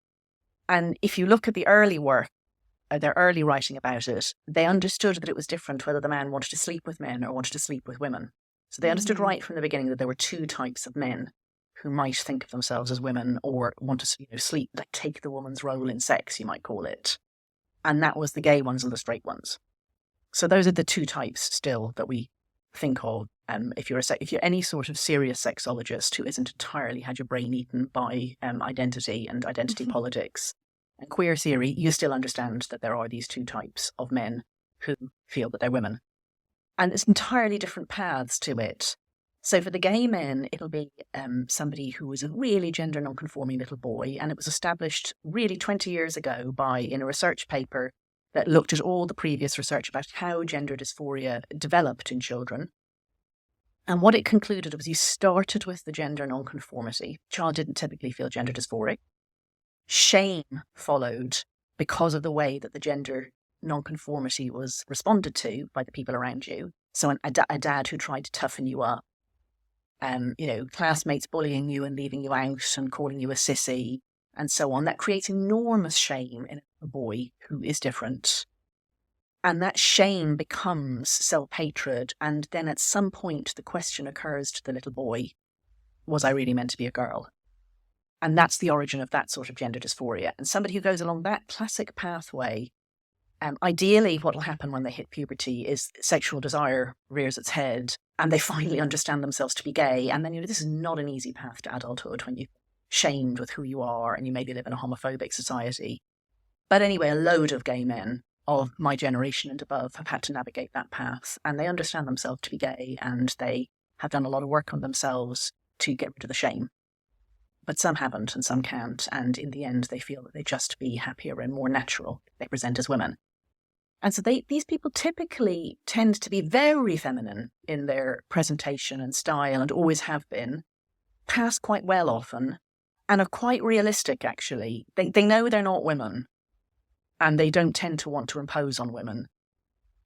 S2: And if you look at the early work, their early writing about it, they understood that it was different whether the man wanted to sleep with men or wanted to sleep with women. So they understood right from the beginning that there were two types of men who might think of themselves as women or want to sleep, like take the woman's role in sex, you might call it. And that was the gay ones and the straight ones. So those are the two types still that we think of. If you're any sort of serious sexologist who isn't entirely had your brain eaten by identity and identity politics and queer theory, you still understand that there are these two types of men who feel that they're women. And there's entirely different paths to it. So for the gay men, it'll be somebody who was a really gender non-conforming little boy, and it was established really 20 years ago in a research paper that looked at all the previous research about how gender dysphoria developed in children. And what it concluded was you started with the gender nonconformity. The child didn't typically feel gender dysphoric. Shame followed because of the way that the gender nonconformity was responded to by the people around you. So a dad who tried to toughen you up, classmates bullying you and leaving you out and calling you a sissy, and so on. That creates enormous shame in a boy who is different. And that shame becomes self-hatred. And then at some point, the question occurs to the little boy, was I really meant to be a girl? And that's the origin of that sort of gender dysphoria. And somebody who goes along that classic pathway, ideally what will happen when they hit puberty is sexual desire rears its head and they finally understand themselves to be gay. And then, this is not an easy path to adulthood when you're shamed with who you are and you maybe live in a homophobic society. But anyway, a load of gay men of my generation and above have had to navigate that path, and they understand themselves to be gay, and they have done a lot of work on themselves to get rid of the shame. But some haven't and some can't, and in the end they feel that they just be happier and more natural. They present as women. And so these people typically tend to be very feminine in their presentation and style, and always have been, pass quite well often, and are quite realistic, actually. They know they're not women, and they don't tend to want to impose on women.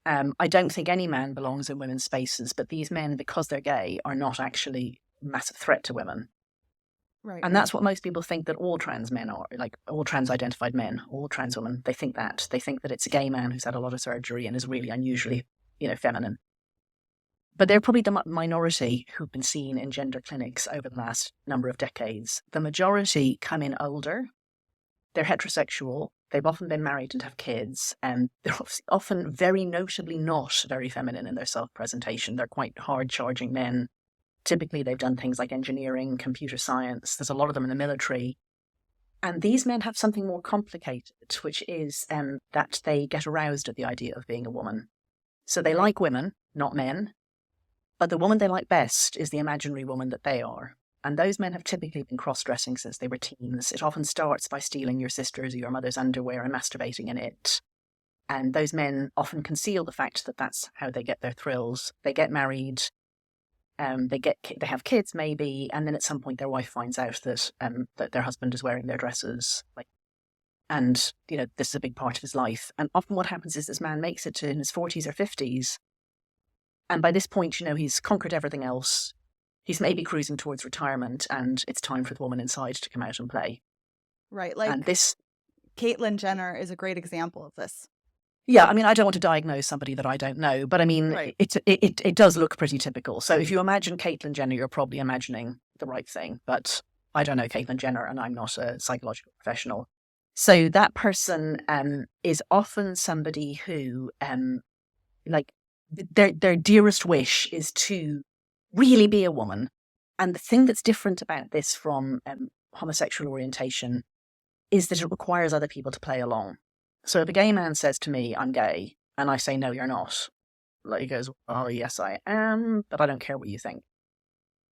S2: I don't think any man belongs in women's spaces, but these men, because they're gay, are not actually a massive threat to women.
S1: Right.
S2: And that's what most people think that all trans men are, like all trans-identified men, all trans women. They think that. They think that it's a gay man who's had a lot of surgery and is really unusually, feminine. But they're probably the minority who've been seen in gender clinics over the last number of decades. The majority come in older. They're heterosexual. They've often been married and have kids. And they're often very notably not very feminine in their self-presentation. They're quite hard-charging men. Typically, they've done things like engineering, computer science. There's a lot of them in the military. And these men have something more complicated, which is that they get aroused at the idea of being a woman. So they like women, not men. But the woman they like best is the imaginary woman that they are. And those men have typically been cross-dressing since they were teens. It often starts by stealing your sister's or your mother's underwear and masturbating in it. And those men often conceal the fact that that's how they get their thrills. They get married, they have kids maybe, and then at some point their wife finds out that their husband is wearing their dresses. And this is a big part of his life. And often what happens is this man makes it to in his 40s or 50s. And by this point, he's conquered everything else. He's maybe cruising towards retirement, and it's time for the woman inside to come out and play.
S1: Right.
S2: And this,
S1: Caitlyn Jenner is a great example of this.
S2: Yeah, I mean, I don't want to diagnose somebody that I don't know, but I mean,
S1: Right.
S2: it does look pretty typical. So if you imagine Caitlyn Jenner, you're probably imagining the right thing, but I don't know Caitlyn Jenner and I'm not a psychological professional. So that person is often somebody who, like, their dearest wish is to really be a woman. And the thing that's different about this from homosexual orientation is that it requires other people to play along. So if a gay man says to me, I'm gay, and I say, no, you're not, like, he goes, oh, yes, I am, but I don't care what you think.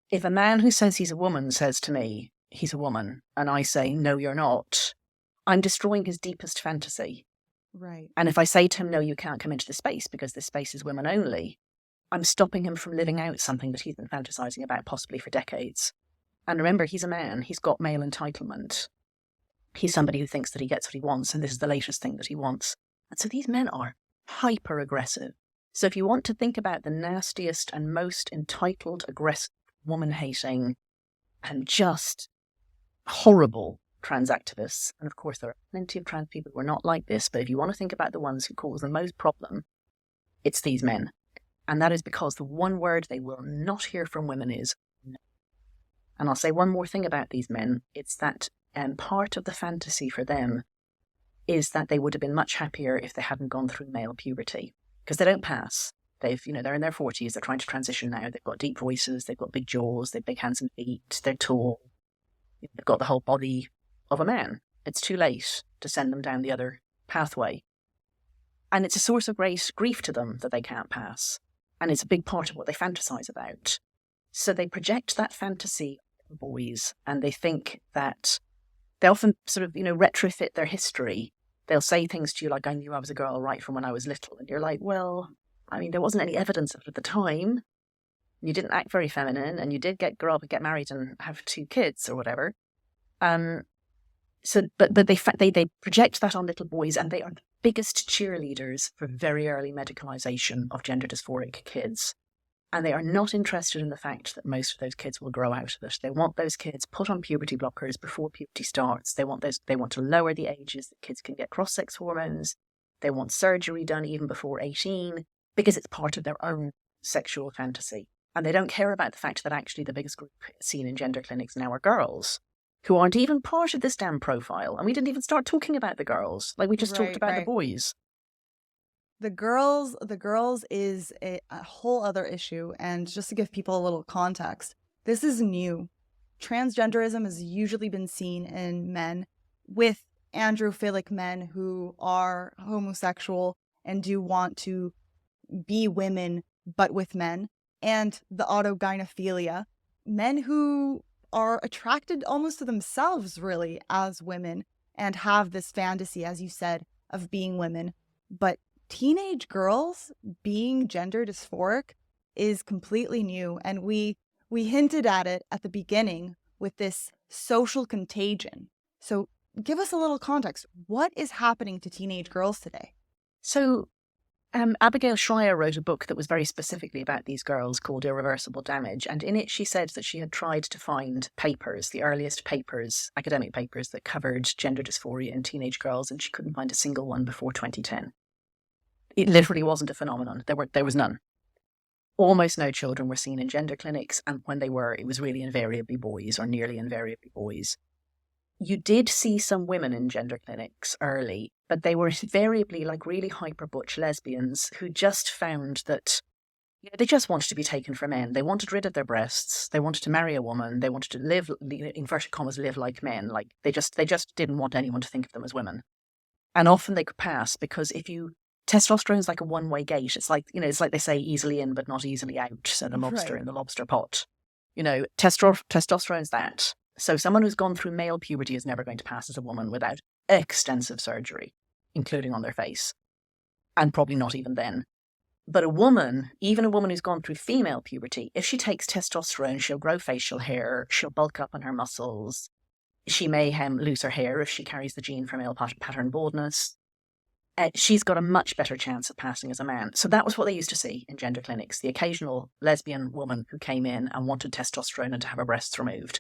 S2: If a man who says he's a woman says to me, he's a woman, and I say, no, you're not, I'm destroying his deepest fantasy.
S1: Right.
S2: And if I say to him, no, you can't come into this space because this space is women only, I'm stopping him from living out something that he's been fantasizing about possibly for decades. And remember, he's a man. He's got male entitlement. He's somebody who thinks that he gets what he wants, and this is the latest thing that he wants. And so these men are hyper aggressive. So if you want to think about the nastiest and most entitled, aggressive, woman-hating, and just horrible trans activists, and of course there are plenty of trans people who are not like this, but if you want to think about the ones who cause the most problem, it's these men. And that is because the one word they will not hear from women is no. And I'll say one more thing about these men. It's that part of the fantasy for them is that they would have been much happier if they hadn't gone through male puberty, because they don't pass. They're in their 40s, they're trying to transition now, they've got deep voices, they've got big jaws, they've big hands and feet, they're tall, they've got the whole body of a man. It's too late to send them down the other pathway. And it's a source of great grief to them that they can't pass. And it's a big part of what they fantasize about. So they project that fantasy on boys, and they think that they often sort of, retrofit their history. They'll say things to you like, I knew I was a girl right from when I was little. And you're like, well, I mean, there wasn't any evidence of it at the time. You didn't act very feminine, and you did grow up and get married and have 2 kids or whatever. But they project that on little boys, and they are the biggest cheerleaders for very early medicalization of gender dysphoric kids. And they are not interested in the fact that most of those kids will grow out of it. They want those kids put on puberty blockers before puberty starts. They want to lower the ages that kids can get cross-sex hormones. They want surgery done even before 18 because it's part of their own sexual fantasy. And they don't care about the fact that actually the biggest group seen in gender clinics now are girls who aren't even part of this damn profile. And we didn't even start talking about the girls. Like, we just talked about the boys.
S1: The girls is a whole other issue. And just to give people a little context, this is new. Transgenderism has usually been seen in men, with androphilic men who are homosexual and do want to be women, but with men, and the autogynephilia, men who are attracted almost to themselves, really, as women, and have this fantasy, as you said, of being women. But teenage girls being gender dysphoric is completely new, and we hinted at it at the beginning with this social contagion. So give us a little context. What is happening to teenage girls today?
S2: So Abigail Schreier wrote a book that was very specifically about these girls called Irreversible Damage. And in it, she said that she had tried to find papers, the earliest papers, academic papers that covered gender dysphoria in teenage girls, and she couldn't find a single one before 2010. It literally wasn't a phenomenon. There was none. Almost no children were seen in gender clinics, and when they were, it was really invariably boys, or nearly invariably boys. You did see some women in gender clinics early, but they were invariably like really hyper butch lesbians who just found that they just wanted to be taken for men. They wanted rid of their breasts. They wanted to marry a woman. They wanted to live, inverted commas, live like men. Like they just didn't want anyone to think of them as women. And often they could pass because testosterone is like a one-way gate. It's like, it's like they say, easily in but not easily out. So the lobster in the lobster pot. Testosterone's that. So someone who's gone through male puberty is never going to pass as a woman without extensive surgery, including on their face. And probably not even then. But a woman, even a woman who's gone through female puberty, if she takes testosterone, she'll grow facial hair, she'll bulk up on her muscles, she may lose her hair if she carries the gene for male pattern baldness. She's got a much better chance of passing as a man. So that was what they used to see in gender clinics, the occasional lesbian woman who came in and wanted testosterone and to have her breasts removed.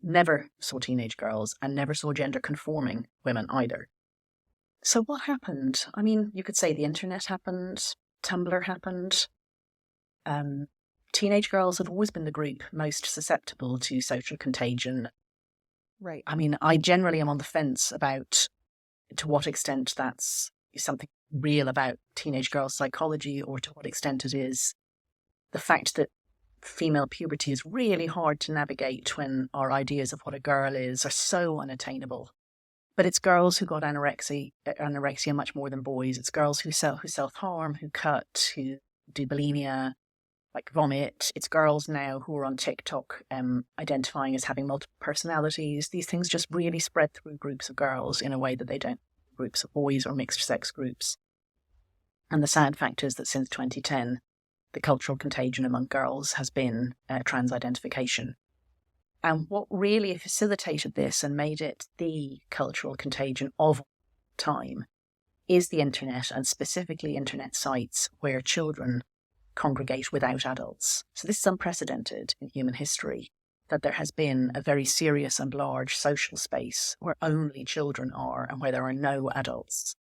S2: Never saw teenage girls, and never saw gender conforming women either. So what happened? I mean, you could say the internet happened, Tumblr happened. Teenage girls had always been the group most susceptible to social contagion.
S1: Right.
S2: I mean, I generally am on the fence about to what extent that's something real about teenage girls' psychology, or to what extent it is the fact that female puberty is really hard to navigate when our ideas of what a girl is are so unattainable. But it's girls who got anorexia much more than boys. It's girls who self-harm, who cut, who do bulimia, like vomit. It's girls now who are on TikTok identifying as having multiple personalities. These things just really spread through groups of girls in a way that they don't groups of boys or mixed sex groups. And the sad fact is that since 2010, the cultural contagion among girls has been trans identification. And what really facilitated this and made it the cultural contagion of time is the internet, and specifically internet sites where children congregate without adults. So this is unprecedented in human history, that there has been a very serious and large social space where only children are and where there are no adults.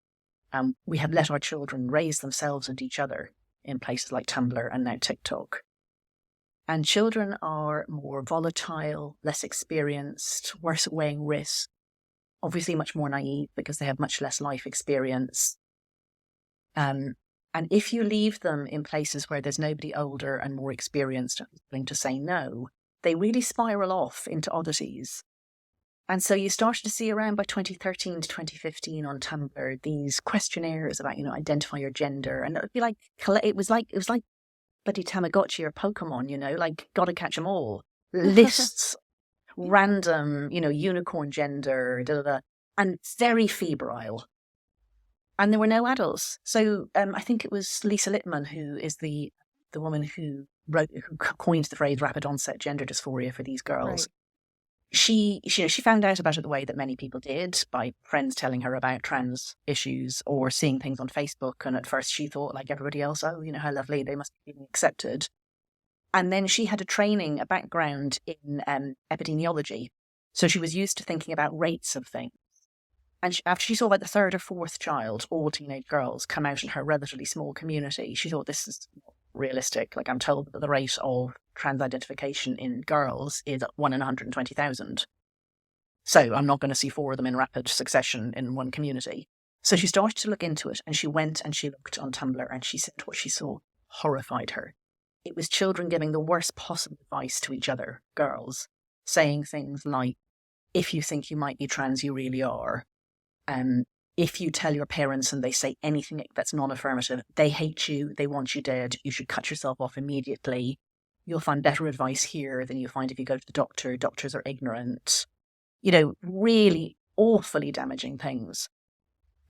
S2: We have let our children raise themselves and each other in places like Tumblr and now TikTok. And children are more volatile, less experienced, worse at weighing risk, obviously much more naive because they have much less life experience. And if you leave them in places where there's nobody older and more experienced and willing to say no, they really spiral off into oddities. And so you started to see around by 2013 to 2015 on Tumblr these questionnaires about, identify your gender, and it was like bloody Tamagotchi or Pokemon, like gotta catch them all. Lists, random, unicorn gender, and very febrile. And there were no adults. So I think it was Lisa Littman, who is the woman who coined the phrase rapid onset gender dysphoria for these girls.
S1: Right.
S2: She found out about it the way that many people did, by friends telling her about trans issues or seeing things on Facebook. And at first she thought, like everybody else, oh, how lovely, they must be being accepted. And then she had a background in epidemiology. So she was used to thinking about rates of things. And after she saw like the third or fourth child, all teenage girls, come out in her relatively small community, she thought, this is not realistic. Like, I'm told that the rate of trans identification in girls is 1 in 120,000. So I'm not going to see 4 of them in rapid succession in one community. So she started to look into it, and she went and she looked on Tumblr, and she said what she saw horrified her. It was children giving the worst possible advice to each other, girls, saying things like, if you think you might be trans, you really are. If you tell your parents and they say anything that's non-affirmative, they hate you, they want you dead, you should cut yourself off immediately. You'll find better advice here than you find if you go to the doctor. Doctors are ignorant. Really awfully damaging things.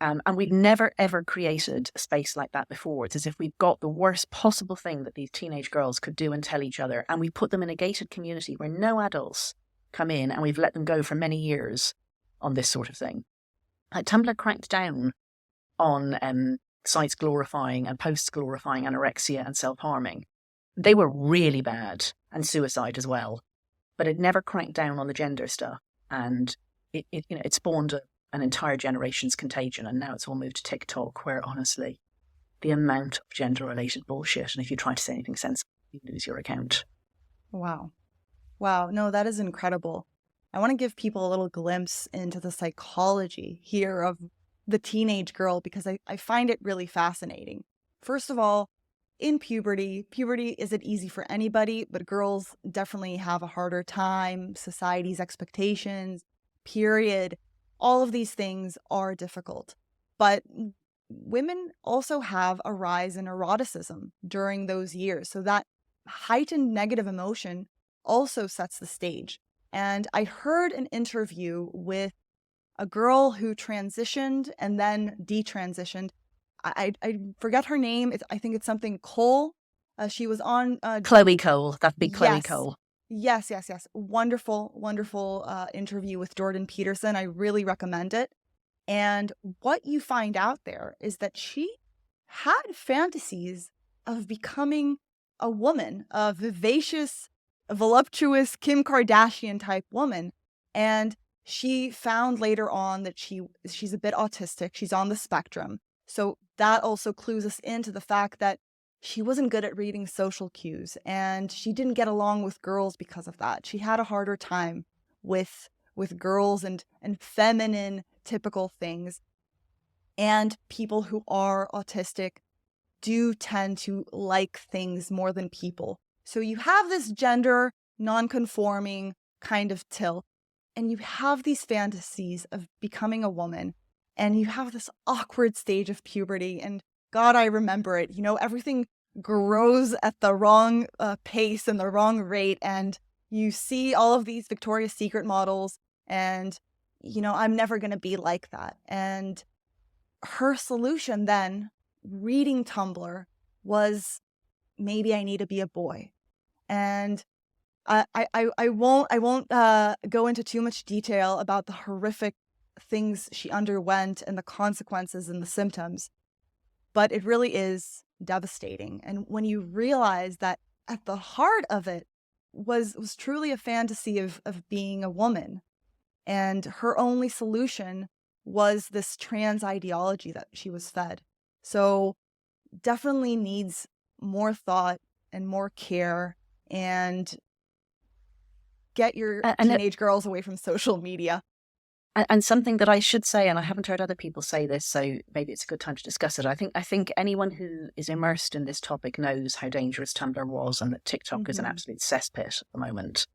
S2: And we've never, ever created a space like that before. It's as if we've got the worst possible thing that these teenage girls could do and tell each other, and we put them in a gated community where no adults come in, and we've let them go for many years on this sort of thing. Tumblr cracked down on sites glorifying and posts glorifying anorexia and self-harming. They were really bad, and suicide as well. But it never cracked down on the gender stuff. And it spawned an entire generation's contagion. And now it's all moved to TikTok, where honestly, the amount of gender-related bullshit, and if you try to say anything sensible, you lose your account.
S1: Wow. No, that is incredible. I want to give people a little glimpse into the psychology here of the teenage girl, because I find it really fascinating. First of all, in puberty isn't easy for anybody, but girls definitely have a harder time. Society's expectations, period. All of these things are difficult. But women also have a rise in eroticism during those years. So that heightened negative emotion also sets the stage. And I heard an interview with a girl who transitioned and then detransitioned. I forget her name. I think it's something Cole. She was on
S2: Chloe Cole. That'd be Chloe
S1: yes.
S2: Cole.
S1: Yes. Wonderful interview with Jordan Peterson. I really recommend it. And what you find out there is that she had fantasies of becoming a woman, a vivacious, voluptuous Kim Kardashian type woman. And she found later on that she's a bit autistic. She's on the spectrum. So that also clues us into the fact that she wasn't good at reading social cues, and she didn't get along with girls because of that. She had a harder time with girls and feminine typical things. And people who are autistic do tend to like things more than people. So you have this gender non-conforming kind of tilt, and you have these fantasies of becoming a woman, and you have this awkward stage of puberty. And God, I remember it. Everything grows at the wrong pace and the wrong rate, and you see all of these Victoria's Secret models, and I'm never going to be like that. And her solution then, reading Tumblr, was maybe I need to be a boy. And I won't go into too much detail about the horrific things she underwent and the consequences and the symptoms, but it really is devastating. And when you realize that at the heart of it was truly a fantasy of being a woman, and her only solution was this trans ideology that she was fed. So definitely needs more thought and more care, and get your teenage girls away from social media.
S2: And something that I should say, and I haven't heard other people say this, so maybe it's a good time to discuss it. I think anyone who is immersed in this topic knows how dangerous Tumblr was, and that TikTok is an absolute cesspit at the moment.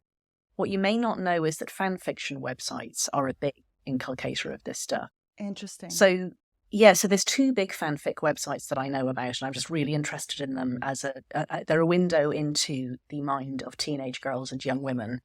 S2: What you may not know is that fanfiction websites are a big inculcator of this stuff.
S1: Interesting.
S2: So there's two big fanfic websites that I know about, and I'm just really interested in them as they're a window into the mind of teenage girls and young women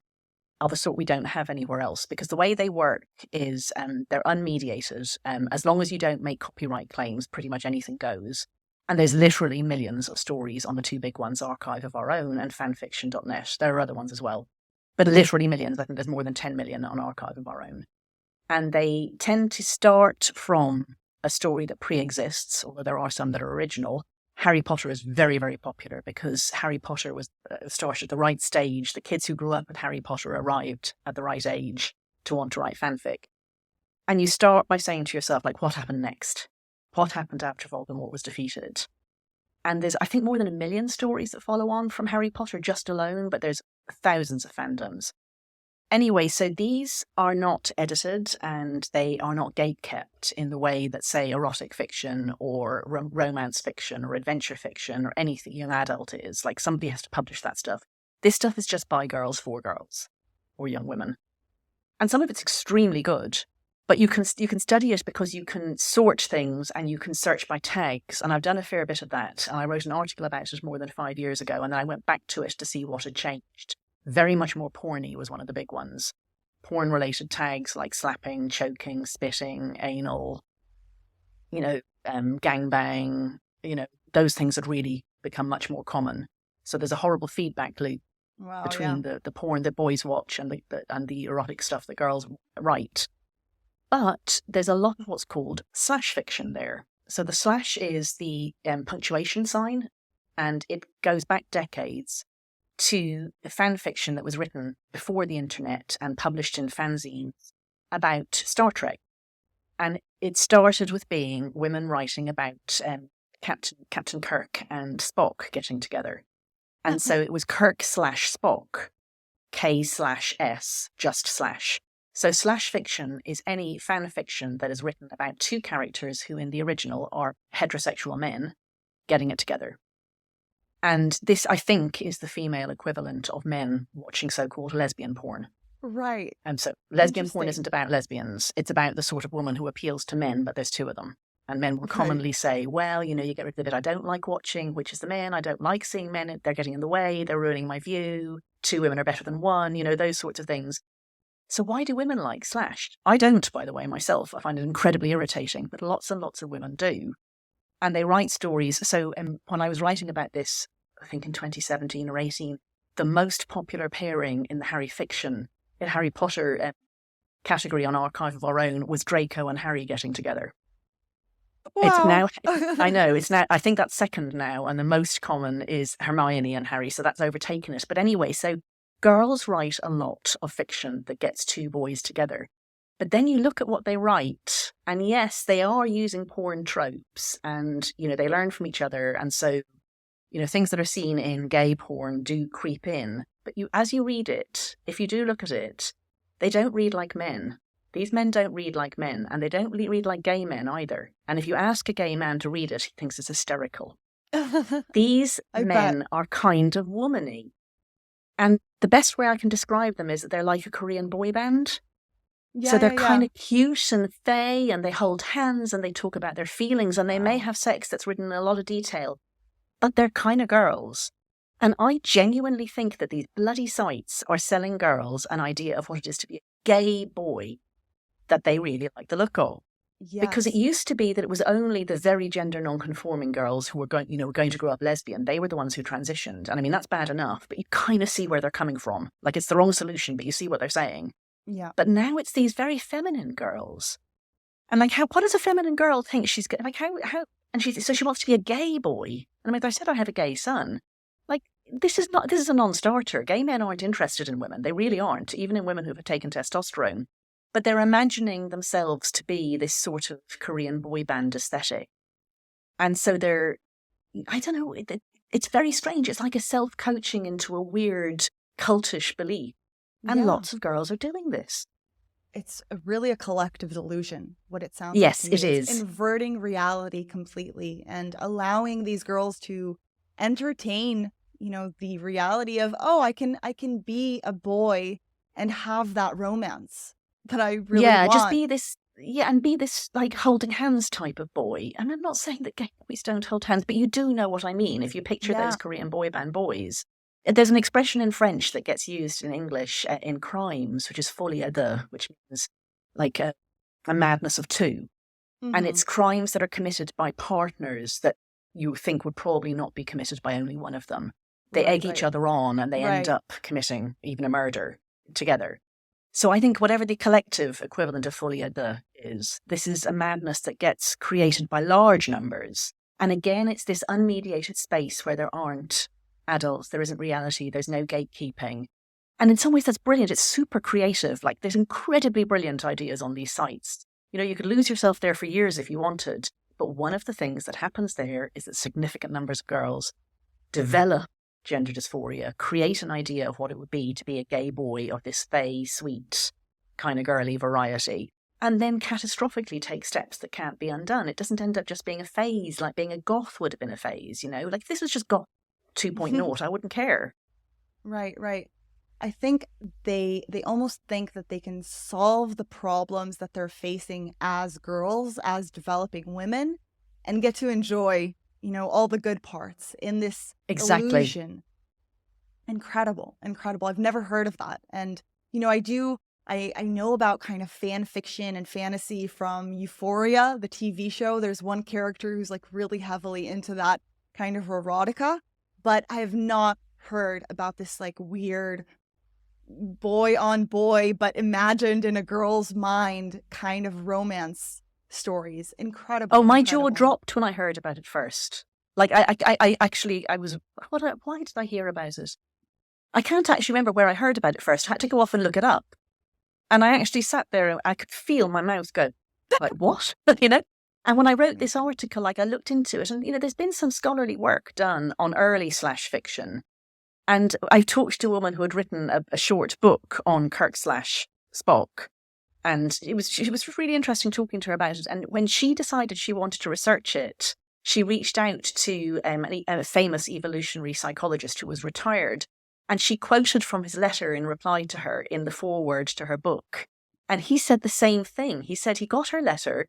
S2: of a sort we don't have anywhere else, because the way they work is they're unmediated. As long as you don't make copyright claims, pretty much anything goes. And there's literally millions of stories on the two big ones, Archive of Our Own and fanfiction.net. There are other ones as well, but literally millions. I think there's more than 10 million on Archive of Our Own. And they tend to start from a story that pre-exists, although there are some that are original. Harry Potter is very, very popular because Harry Potter was started at the right stage. The kids who grew up with Harry Potter arrived at the right age to want to write fanfic. And you start by saying to yourself, like, what happened next? What happened after Voldemort was defeated? And there's, I think, more than 1 million stories that follow on from Harry Potter just alone, but there's thousands of fandoms. Anyway, so these are not edited, and they are not gatekept in the way that, say, erotic fiction or romance fiction or adventure fiction or anything young adult is. Like, somebody has to publish that stuff. This stuff is just by girls for girls or young women. And some of it's extremely good, but you can study it because you can sort things and you can search by tags. And I've done a fair bit of that. And I wrote an article about it more than 5 years ago, and then I went back to it to see what had changed. Very much more porny was one of the big ones. Porn-related tags like slapping, choking, spitting, anal, gangbang, those things had really become much more common. So there's a horrible feedback loop between the porn that boys watch and the erotic stuff that girls write. But there's a lot of what's called slash fiction there. So the slash is the punctuation sign, and it goes back decades to the fan fiction that was written before the internet and published in fanzines about Star Trek. And it started with being women writing about Captain Kirk and Spock getting together. And so it was Kirk / Spock, K/S, just slash. So slash fiction is any fan fiction that is written about two characters who in the original are heterosexual men getting it together. And this, I think, is the female equivalent of men watching so-called lesbian porn.
S1: Right.
S2: And so lesbian porn isn't about lesbians. It's about the sort of woman who appeals to men, but there's two of them. And men will commonly say, well, you get rid of the bit I don't like watching, which is the men. I don't like seeing men. They're getting in the way. They're ruining my view. Two women are better than one, those sorts of things. So why do women like slash? I don't, by the way, myself. I find it incredibly irritating, but lots and lots of women do. And they write stories. So when I was writing about this, I think in 2017 or 18, the most popular pairing in the Harry Potter category on Archive of Our Own was Draco and Harry getting together.
S1: Wow.
S2: It's now, I know, it's now, I think that's second now, and the most common is Hermione and Harry, so that's overtaken it. But anyway, so girls write a lot of fiction that gets two boys together. But then you look at what they write, and yes, they are using porn tropes, and, they learn from each other. And so, things that are seen in gay porn do creep in. But as you read it, if you do look at it, they don't read like men. These men don't read like men, and they don't read like gay men either. And if you ask a gay man to read it, he thinks it's hysterical. These men are kind of womany. And the best way I can describe them is that they're like a Korean boy band. So they're kind of cute and fey, and they hold hands and they talk about their feelings, and they may have sex that's written in a lot of detail, but they're kind of girls. And I genuinely think that these bloody sites are selling girls an idea of what it is to be a gay boy that they really like the look of. Yes. Because it used to be that it was only the very gender non-conforming girls who were going to grow up lesbian. They were the ones who transitioned. And I mean, that's bad enough, but you kind of see where they're coming from. Like, it's the wrong solution, but you see what they're saying.
S1: Yeah.
S2: But now it's these very feminine girls. And like, what does a feminine girl think she's like? How? And so she wants to be a gay boy. And I mean, I said I have a gay son. Like, this is a non-starter. Gay men aren't interested in women. They really aren't, even in women who have taken testosterone. But they're imagining themselves to be this sort of Korean boy band aesthetic. And so I don't know, it's very strange. It's like a self-coaching into a weird cultish belief. And lots of girls are doing this.
S1: It's really a collective delusion, what it sounds
S2: like. Yes,
S1: it
S2: is.
S1: It's inverting reality completely and allowing these girls to entertain, the reality of, I can be a boy and have that romance that I really want.
S2: Just be this, and be this like holding hands type of boy. And I'm not saying that gay boys don't hold hands, but you do know what I mean. If you picture those Korean boy band boys, there's an expression in French that gets used in English in crimes, which is folie deux, which means like a madness of two. Mm-hmm. And it's crimes that are committed by partners that you think would probably not be committed by only one of them. They egg each other on, and they end up committing even a murder together. So I think whatever the collective equivalent of folie deux is, this is a madness that gets created by large numbers. And again, it's this unmediated space where there aren't adults, there isn't reality, there's no gatekeeping. And in some ways that's brilliant. It's super creative. Like, there's incredibly brilliant ideas on these sites. You could lose yourself there for years if you wanted. But one of the things that happens there is that significant numbers of girls develop gender dysphoria, create an idea of what it would be to be a gay boy of this fey, sweet, kind of girly variety, and then catastrophically take steps that can't be undone. It doesn't end up just being a phase, like being a goth would have been a phase, Like, if this was just goth 2.0, I wouldn't care.
S1: Right. I think they almost think that they can solve the problems that they're facing as girls, as developing women, and get to enjoy, all the good parts in this illusion. Incredible. I've never heard of that. And, I know about kind of fan fiction and fantasy from Euphoria, the TV show. There's one character who's like really heavily into that kind of erotica, but I have not heard about this like weird boy on boy, but imagined in a girl's mind kind of romance stories. Incredible.
S2: Oh, my jaw dropped when I heard about it first. Like, I actually, why did I hear about it? I can't actually remember where I heard about it first. I had to go off and look it up. And I actually sat there and I could feel my mouth go, like, what? And when I wrote this article, like, I looked into it and, there's been some scholarly work done on early /fiction. And I talked to a woman who had written a short book on Kirk/Spock. And it was really interesting talking to her about it. And when she decided she wanted to research it, she reached out to a famous evolutionary psychologist who was retired. And she quoted from his letter in reply to her in the foreword to her book. And he said the same thing. He said he got her letter.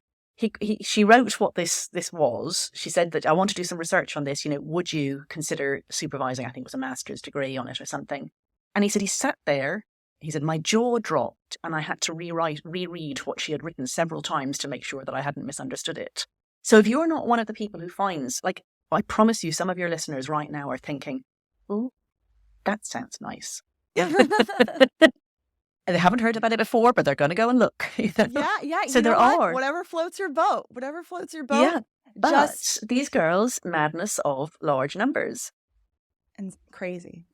S2: She wrote what this was. She said that, I want to do some research on this. Would you consider supervising? I think it was a master's degree on it or something. And he said he sat there. He said, my jaw dropped and I had to reread what she had written several times to make sure that I hadn't misunderstood it. So if you're not one of the people who finds, like, I promise you, some of your listeners right now are thinking, oh, that sounds nice. And they haven't heard about it before, but they're going to go and look.
S1: Yeah.
S2: So there are.
S1: Whatever floats your boat.
S2: Yeah, but these girls, madness of large numbers.
S1: And crazy.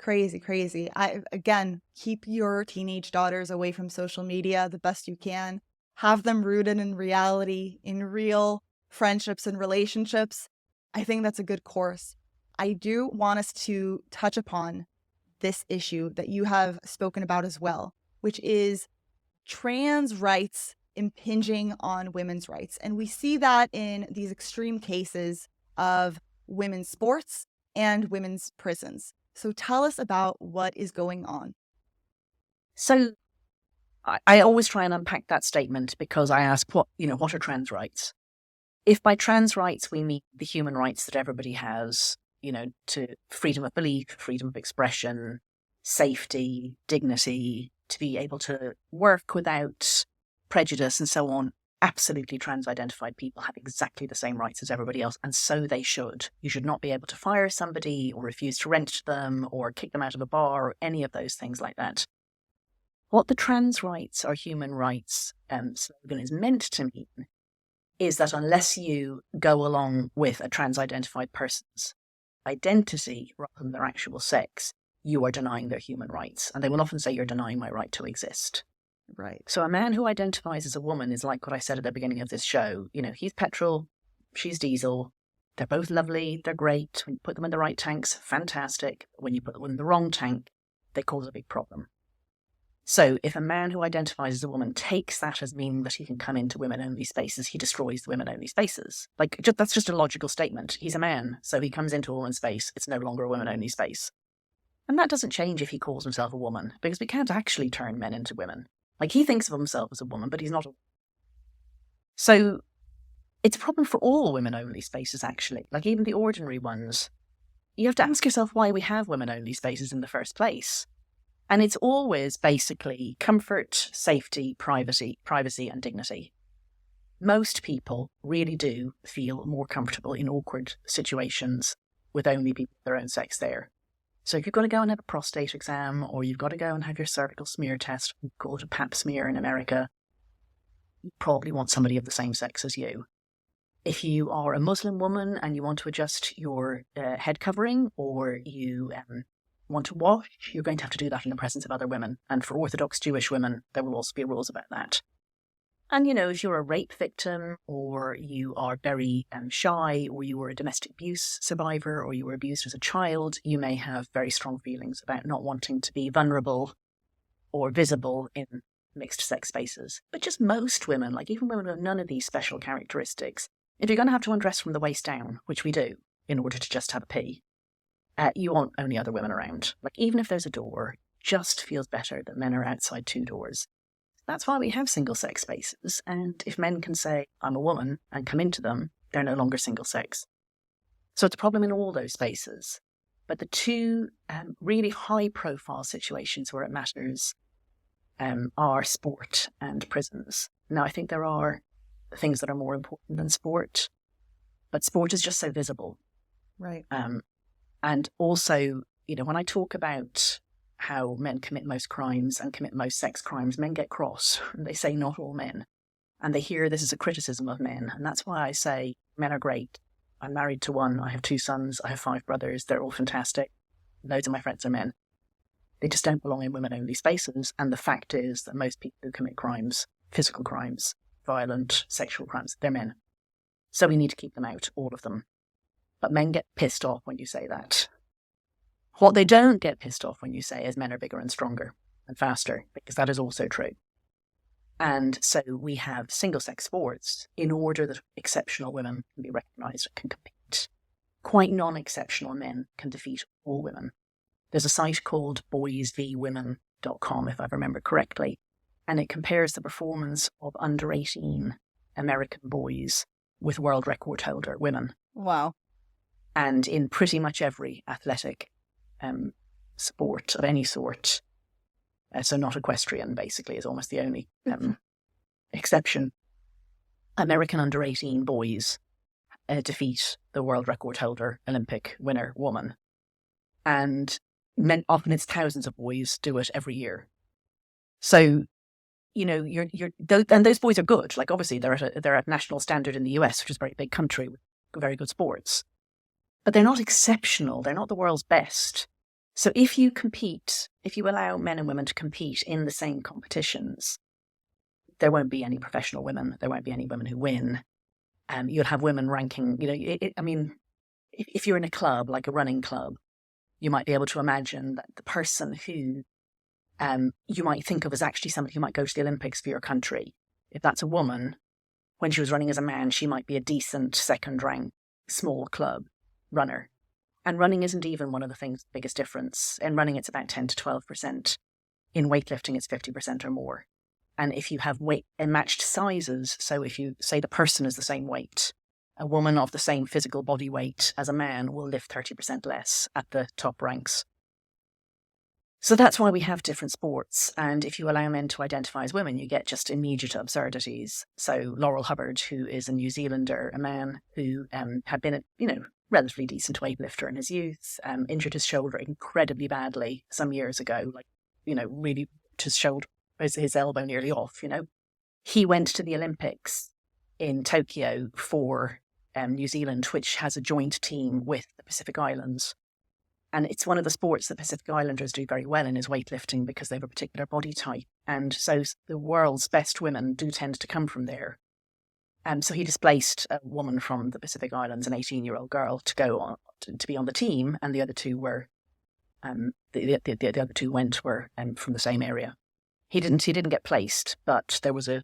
S1: Again, keep your teenage daughters away from social media the best you can. have them rooted in reality, in real friendships and relationships, I think that's a good course. I do want us to touch upon this issue that you have spoken about as well, which is trans rights impinging on women's rights. And we see that in these extreme cases of women's sports and women's prisons. So tell us about what is going on.
S2: So I always try and unpack that statement because I ask, what are trans rights? If by trans rights we mean the human rights that everybody has, to freedom of belief, freedom of expression, safety, dignity, to be able to work without prejudice and so on, absolutely trans-identified people have exactly the same rights as everybody else, and so they should. You should not be able to fire somebody or refuse to rent to them or kick them out of a bar or any of those things like that. What the trans rights are human rights slogan is meant to mean is that unless you go along with a trans-identified person's identity rather than their actual sex, you are denying their human rights. And they will often say, you're denying my right to exist.
S1: Right.
S2: So a man who identifies as a woman is like what I said at the beginning of this show. He's petrol, she's diesel. They're both lovely, they're great. When you put them in the right tanks, fantastic. When you put them in the wrong tank, they cause a big problem. So if a man who identifies as a woman takes that as meaning that he can come into women-only spaces, he destroys the women-only spaces. That's just a logical statement. He's a man, so he comes into a woman's space. It's no longer a women-only space. And that doesn't change if he calls himself a woman, because we can't actually turn men into women. He thinks of himself as a woman, but he's not. So it's a problem for all women-only spaces, actually. Even the ordinary ones. You have to ask yourself why we have women-only spaces in the first place. And it's always basically comfort, safety, privacy, and dignity. Most people really do feel more comfortable in awkward situations with only people of their own sex there. So if you've got to go and have a prostate exam, or you've got to go and have your cervical smear test, we call it a pap smear in America, you probably want somebody of the same sex as you. If you are a Muslim woman and you want to adjust your head covering, or you want to wash, you're going to have to do that in the presence of other women. And for Orthodox Jewish women, there will also be rules about that. And, if you're a rape victim, or you are very shy, or you were a domestic abuse survivor, or you were abused as a child, you may have very strong feelings about not wanting to be vulnerable or visible in mixed sex spaces. But just most women, even women with none of these special characteristics, if you're going to have to undress from the waist down, which we do, in order to just have a pee, you want only other women around. Even if there's a door, it just feels better that men are outside two doors. That's why we have single-sex spaces. And if men can say, I'm a woman, and come into them, they're no longer single-sex. So it's a problem in all those spaces. But the two really high-profile situations where it matters are sport and prisons. Now, I think there are things that are more important than sport, but sport is just so visible.
S1: Right.
S2: And also, when I talk about how men commit most crimes and commit most sex crimes, men get cross. They say not all men. And they hear this as a criticism of men. And that's why I say men are great. I'm married to one. I have 2 sons. I have 5 brothers. They're all fantastic. Loads of my friends are men. They just don't belong in women-only spaces. And the fact is that most people who commit crimes, physical crimes, violent, sexual crimes, they're men. So we need to keep them out, all of them. But men get pissed off when you say that. What they don't get pissed off when you say is men are bigger and stronger and faster, because that is also true. And so we have single-sex sports in order that exceptional women can be recognised and can compete. Quite non-exceptional men can defeat all women. There's a site called boysvwomen.com, if I remember correctly, and it compares the performance of under 18 American boys with world record holder women.
S1: Wow.
S2: And in pretty much every athletic sport of any sort, so not equestrian, basically, is almost the only exception. American under 18 boys defeat the world record holder, Olympic winner woman. And often it's thousands of boys do it every year. So, and those boys are good. Obviously, they're at national standard in the US, which is a very big country with very good sports. But they're not exceptional. They're not the world's best. So if you allow men and women to compete in the same competitions, there won't be any professional women. There won't be any women who win. You'll have women ranking, if you're in a club, like a running club, you might be able to imagine that the person who you might think of as actually somebody who might go to the Olympics for your country, if that's a woman, when she was running as a man, she might be a decent second-rank small club runner. And running isn't even one of the things, the biggest difference. In running, it's about 10 to 12%. In weightlifting, it's 50% or more. And if you have weight and matched sizes, so if you say the person is the same weight, a woman of the same physical body weight as a man will lift 30% less at the top ranks. So that's why we have different sports. And if you allow men to identify as women, you get just immediate absurdities. So Laurel Hubbard, who is a New Zealander, a man who had been a relatively decent weightlifter in his youth, injured his shoulder incredibly badly some years ago, really his shoulder, his elbow nearly off, He went to the Olympics in Tokyo for New Zealand, which has a joint team with the Pacific Islands. And it's one of the sports that Pacific Islanders do very well in is weightlifting because they have a particular body type. And so the world's best women do tend to come from there. So he displaced a woman from the Pacific Islands, an 18-year-old girl, to go on to be on the team. And the other two were, the other two were from the same area. He didn't get placed, but there was a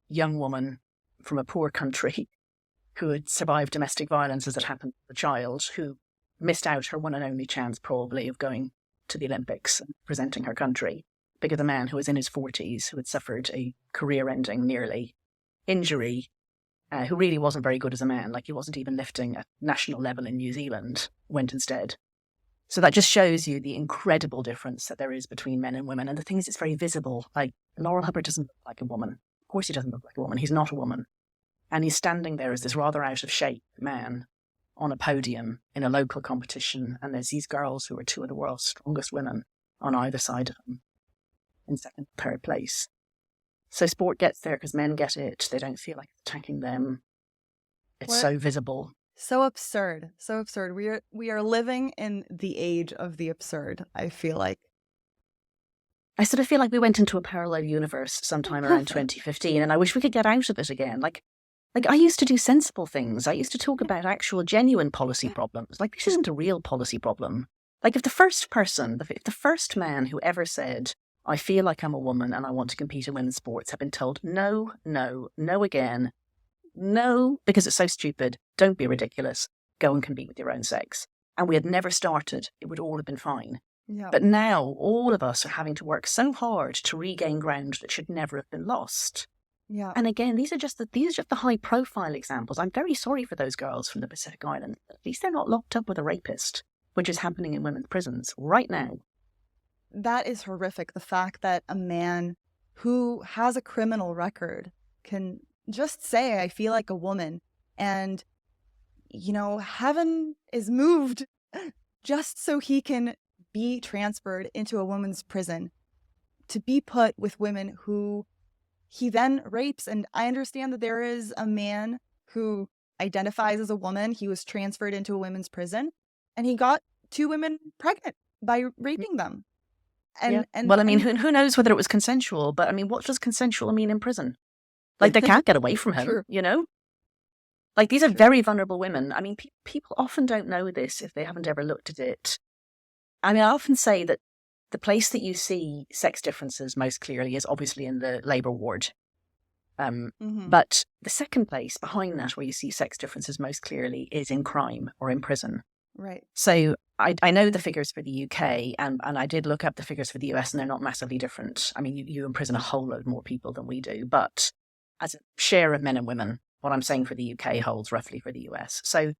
S2: young woman from a poor country who had survived domestic violence as it happened to the child, who missed out her one and only chance probably of going to the Olympics and presenting her country, because a man who was in his 40s, who had suffered a career-ending nearly injury, who really wasn't very good as a man, like he wasn't even lifting at national level in New Zealand, went instead. So that just shows you the incredible difference that there is between men and women. And the thing is, it's very visible. Like, Laurel Hubbard doesn't look like a woman. Of course he doesn't look like a woman. He's not a woman. And he's standing there as this rather out of shape man on a podium in a local competition, and there's these girls who are two of the world's strongest women on either side of them in second, third place. So sport gets there because men get it. They don't feel like attacking them. It's so visible.
S1: So absurd. So absurd. We are living in the age of the absurd, I feel like.
S2: I sort of feel like we went into a parallel universe sometime around 2015, and I wish we could get out of it again. Like I used to do sensible things. I used to talk about actual genuine policy problems. Like, this isn't a real policy problem. Like, if the first man who ever said, I feel like I'm a woman and I want to compete in women's sports, had been told, no, no, no again, no, because it's so stupid, don't be ridiculous, go and compete with your own sex, and we had never started, it would all have been fine.
S1: Yeah.
S2: But now all of us are having to work so hard to regain ground that should never have been lost.
S1: Yeah.
S2: And again, these are just the high-profile examples. I'm very sorry for those girls from the Pacific Islands. At least they're not locked up with a rapist, which is happening in women's prisons right now.
S1: That is horrific. The fact that a man who has a criminal record can just say, I feel like a woman, and, heaven is moved just so he can be transferred into a woman's prison to be put with women who he then rapes. And I understand that there is a man who identifies as a woman. He was transferred into a women's prison and he got 2 women pregnant by raping them. And
S2: who knows whether it was consensual, but what does consensual mean in prison? Like, they can't get away from him,
S1: True.
S2: Like, these are very vulnerable women. People often don't know this if they haven't ever looked at it. I often say that the place that you see sex differences most clearly is obviously in the labour ward. But the second place behind that where you see sex differences most clearly is in crime or in prison.
S1: Right.
S2: So I know the figures for the UK and I did look up the figures for the US and they're not massively different. You imprison a whole load more people than we do. But as a share of men and women, what I'm saying for the UK holds roughly for the US. So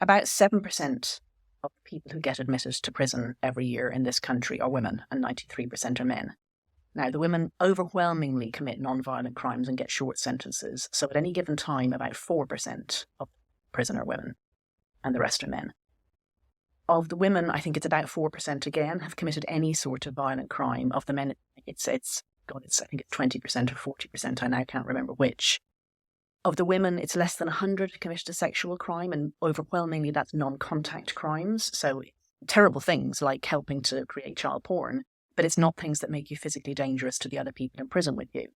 S2: about 7% of the people who get admitted to prison every year in this country are women, and 93% are men. Now, the women overwhelmingly commit non-violent crimes and get short sentences. So at any given time, about 4% of prison are women, and the rest are men. Of the women, I think it's about 4% again have committed any sort of violent crime. Of the men, I think it's 20% or 40%. I now can't remember which. Of the women, it's less than 100 committed a sexual crime, and overwhelmingly that's non-contact crimes. So terrible things like helping to create child porn, but it's not things that make you physically dangerous to the other people in prison with you.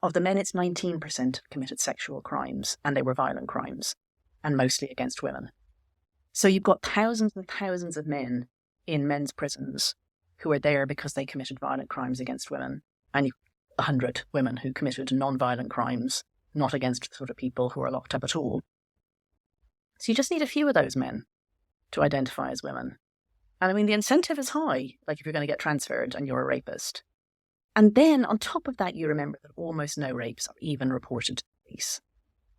S2: Of the men, it's 19% committed sexual crimes, and they were violent crimes, and mostly against women. So you've got thousands and thousands of men in men's prisons who are there because they committed violent crimes against women, and you've 100 women who committed non-violent crimes, not against the sort of people who are locked up at all. So you just need a few of those men to identify as women. And I mean, the incentive is high, like if you're going to get transferred and you're a rapist. And then on top of that, you remember that almost no rapes are even reported to the police.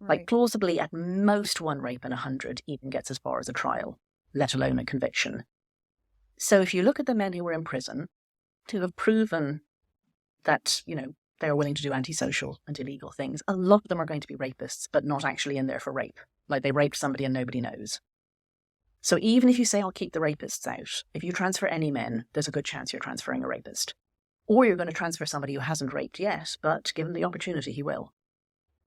S1: Right.
S2: Like plausibly, at most one rape in 100 even gets as far as a trial, let alone a conviction. So if you look at the men who were in prison, who have proven that, they are willing to do antisocial and illegal things, a lot of them are going to be rapists, but not actually in there for rape. Like they raped somebody and nobody knows. So even if you say, I'll keep the rapists out, if you transfer any men, there's a good chance you're transferring a rapist. Or you're going to transfer somebody who hasn't raped yet, but given the opportunity, he will.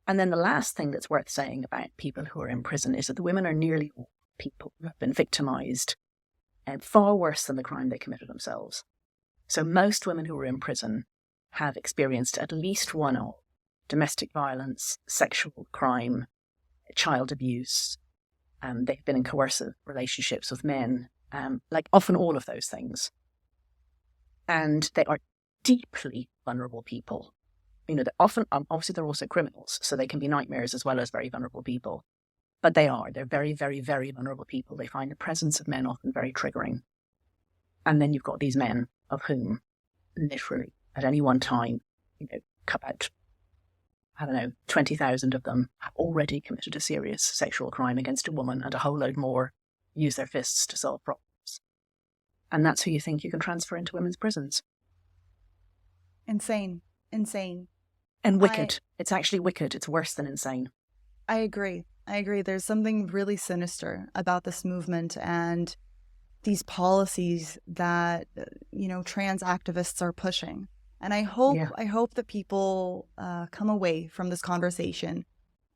S2: And then the last thing that's worth saying about people who are in prison is that the women are nearly all people who have been victimised, and far worse than the crime they committed themselves. So most women who are in prison have experienced at least one of domestic violence, sexual crime, child abuse. They've been in coercive relationships with men, like often all of those things. And they are deeply vulnerable people. They're often, obviously they're also criminals, so they can be nightmares as well as very vulnerable people. But they're very, very, very vulnerable people. They find the presence of men often very triggering. And then you've got these men of whom, literally, at any one time, about, 20,000 of them have already committed a serious sexual crime against a woman, and a whole load more use their fists to solve problems. And that's who you think you can transfer into women's prisons.
S1: Insane.
S2: And wicked. It's actually wicked. It's worse than insane.
S1: I agree. There's something really sinister about this movement and these policies that, trans activists are pushing. And I hope that people come away from this conversation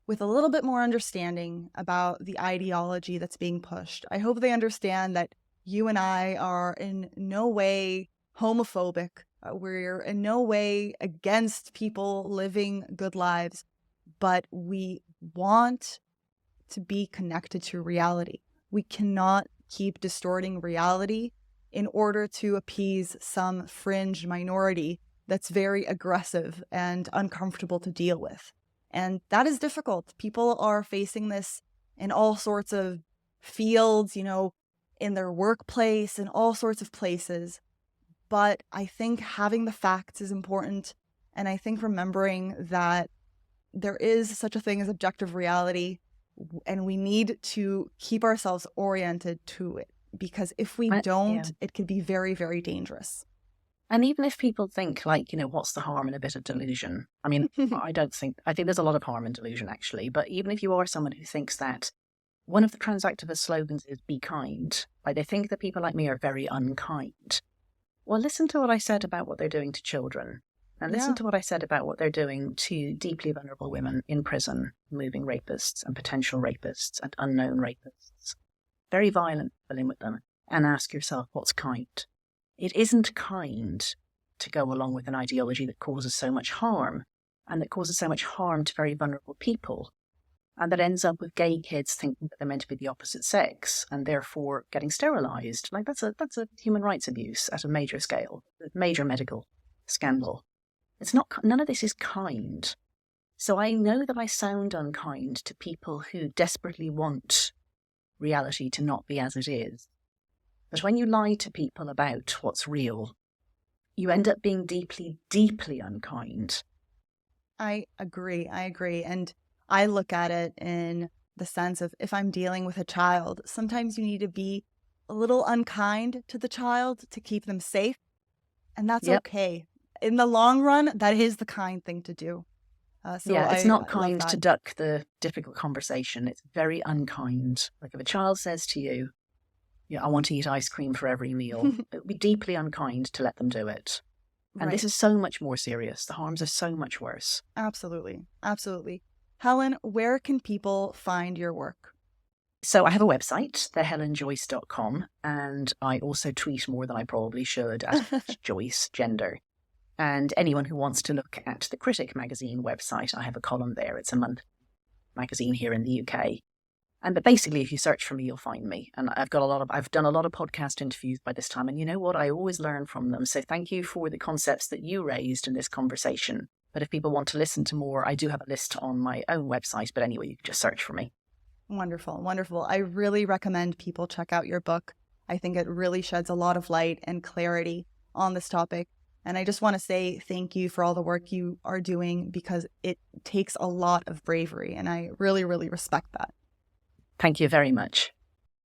S1: with a little bit more understanding about the ideology that's being pushed. I hope they understand that you and I are in no way homophobic. We're in no way against people living good lives, but we want to be connected to reality. We cannot keep distorting reality in order to appease some fringe minority that's very aggressive and uncomfortable to deal with. And that is difficult. People are facing this in all sorts of fields, in their workplace, in all sorts of places. But I think having the facts is important. And I think remembering that there is such a thing as objective reality, and we need to keep ourselves oriented to it. Because if we don't, it can be very, very dangerous.
S2: And even if people think, what's the harm in a bit of delusion? I mean, I think there's a lot of harm in delusion, actually. But even if you are someone who thinks that one of the trans activist slogans is be kind, they think that people like me are very unkind. Well, listen to what I said about what they're doing to children. And listen to what I said about what they're doing to deeply vulnerable women in prison, moving rapists and potential rapists and unknown rapists. Very violent dealing with them. And ask yourself, what's kind? It isn't kind to go along with an ideology that causes so much harm, and that causes so much harm to very vulnerable people, and that ends up with gay kids thinking that they're meant to be the opposite sex and therefore getting sterilised. That's a human rights abuse at a major scale, a major medical scandal. None of this is kind. So I know that I sound unkind to people who desperately want reality to not be as it is. But when you lie to people about what's real, you end up being deeply, deeply unkind.
S1: I agree. And I look at it in the sense of if I'm dealing with a child, sometimes you need to be a little unkind to the child to keep them safe. And that's okay. In the long run, that is the kind thing to do.
S2: It's not kind to duck the difficult conversation. It's very unkind. Like if a child says to you, I want to eat ice cream for every meal, it would be deeply unkind to let them do it. And this is so much more serious. The harms are so much worse.
S1: Absolutely. Helen, where can people find your work?
S2: So I have a website, thehelenjoyce.com, and I also tweet more than I probably should at Joyce Gender. And anyone who wants to look at the Critic magazine website, I have a column there. It's a month magazine here in the UK. But basically, if you search for me, you'll find me. And I've done a lot of podcast interviews by this time. And you know what? I always learn from them. So thank you for the concepts that you raised in this conversation. But if people want to listen to more, I do have a list on my own website. But anyway, you can just search for me.
S1: Wonderful, wonderful. I really recommend people check out your book. I think it really sheds a lot of light and clarity on this topic. And I just want to say thank you for all the work you are doing, because it takes a lot of bravery. And I really, really respect that.
S2: Thank you very much.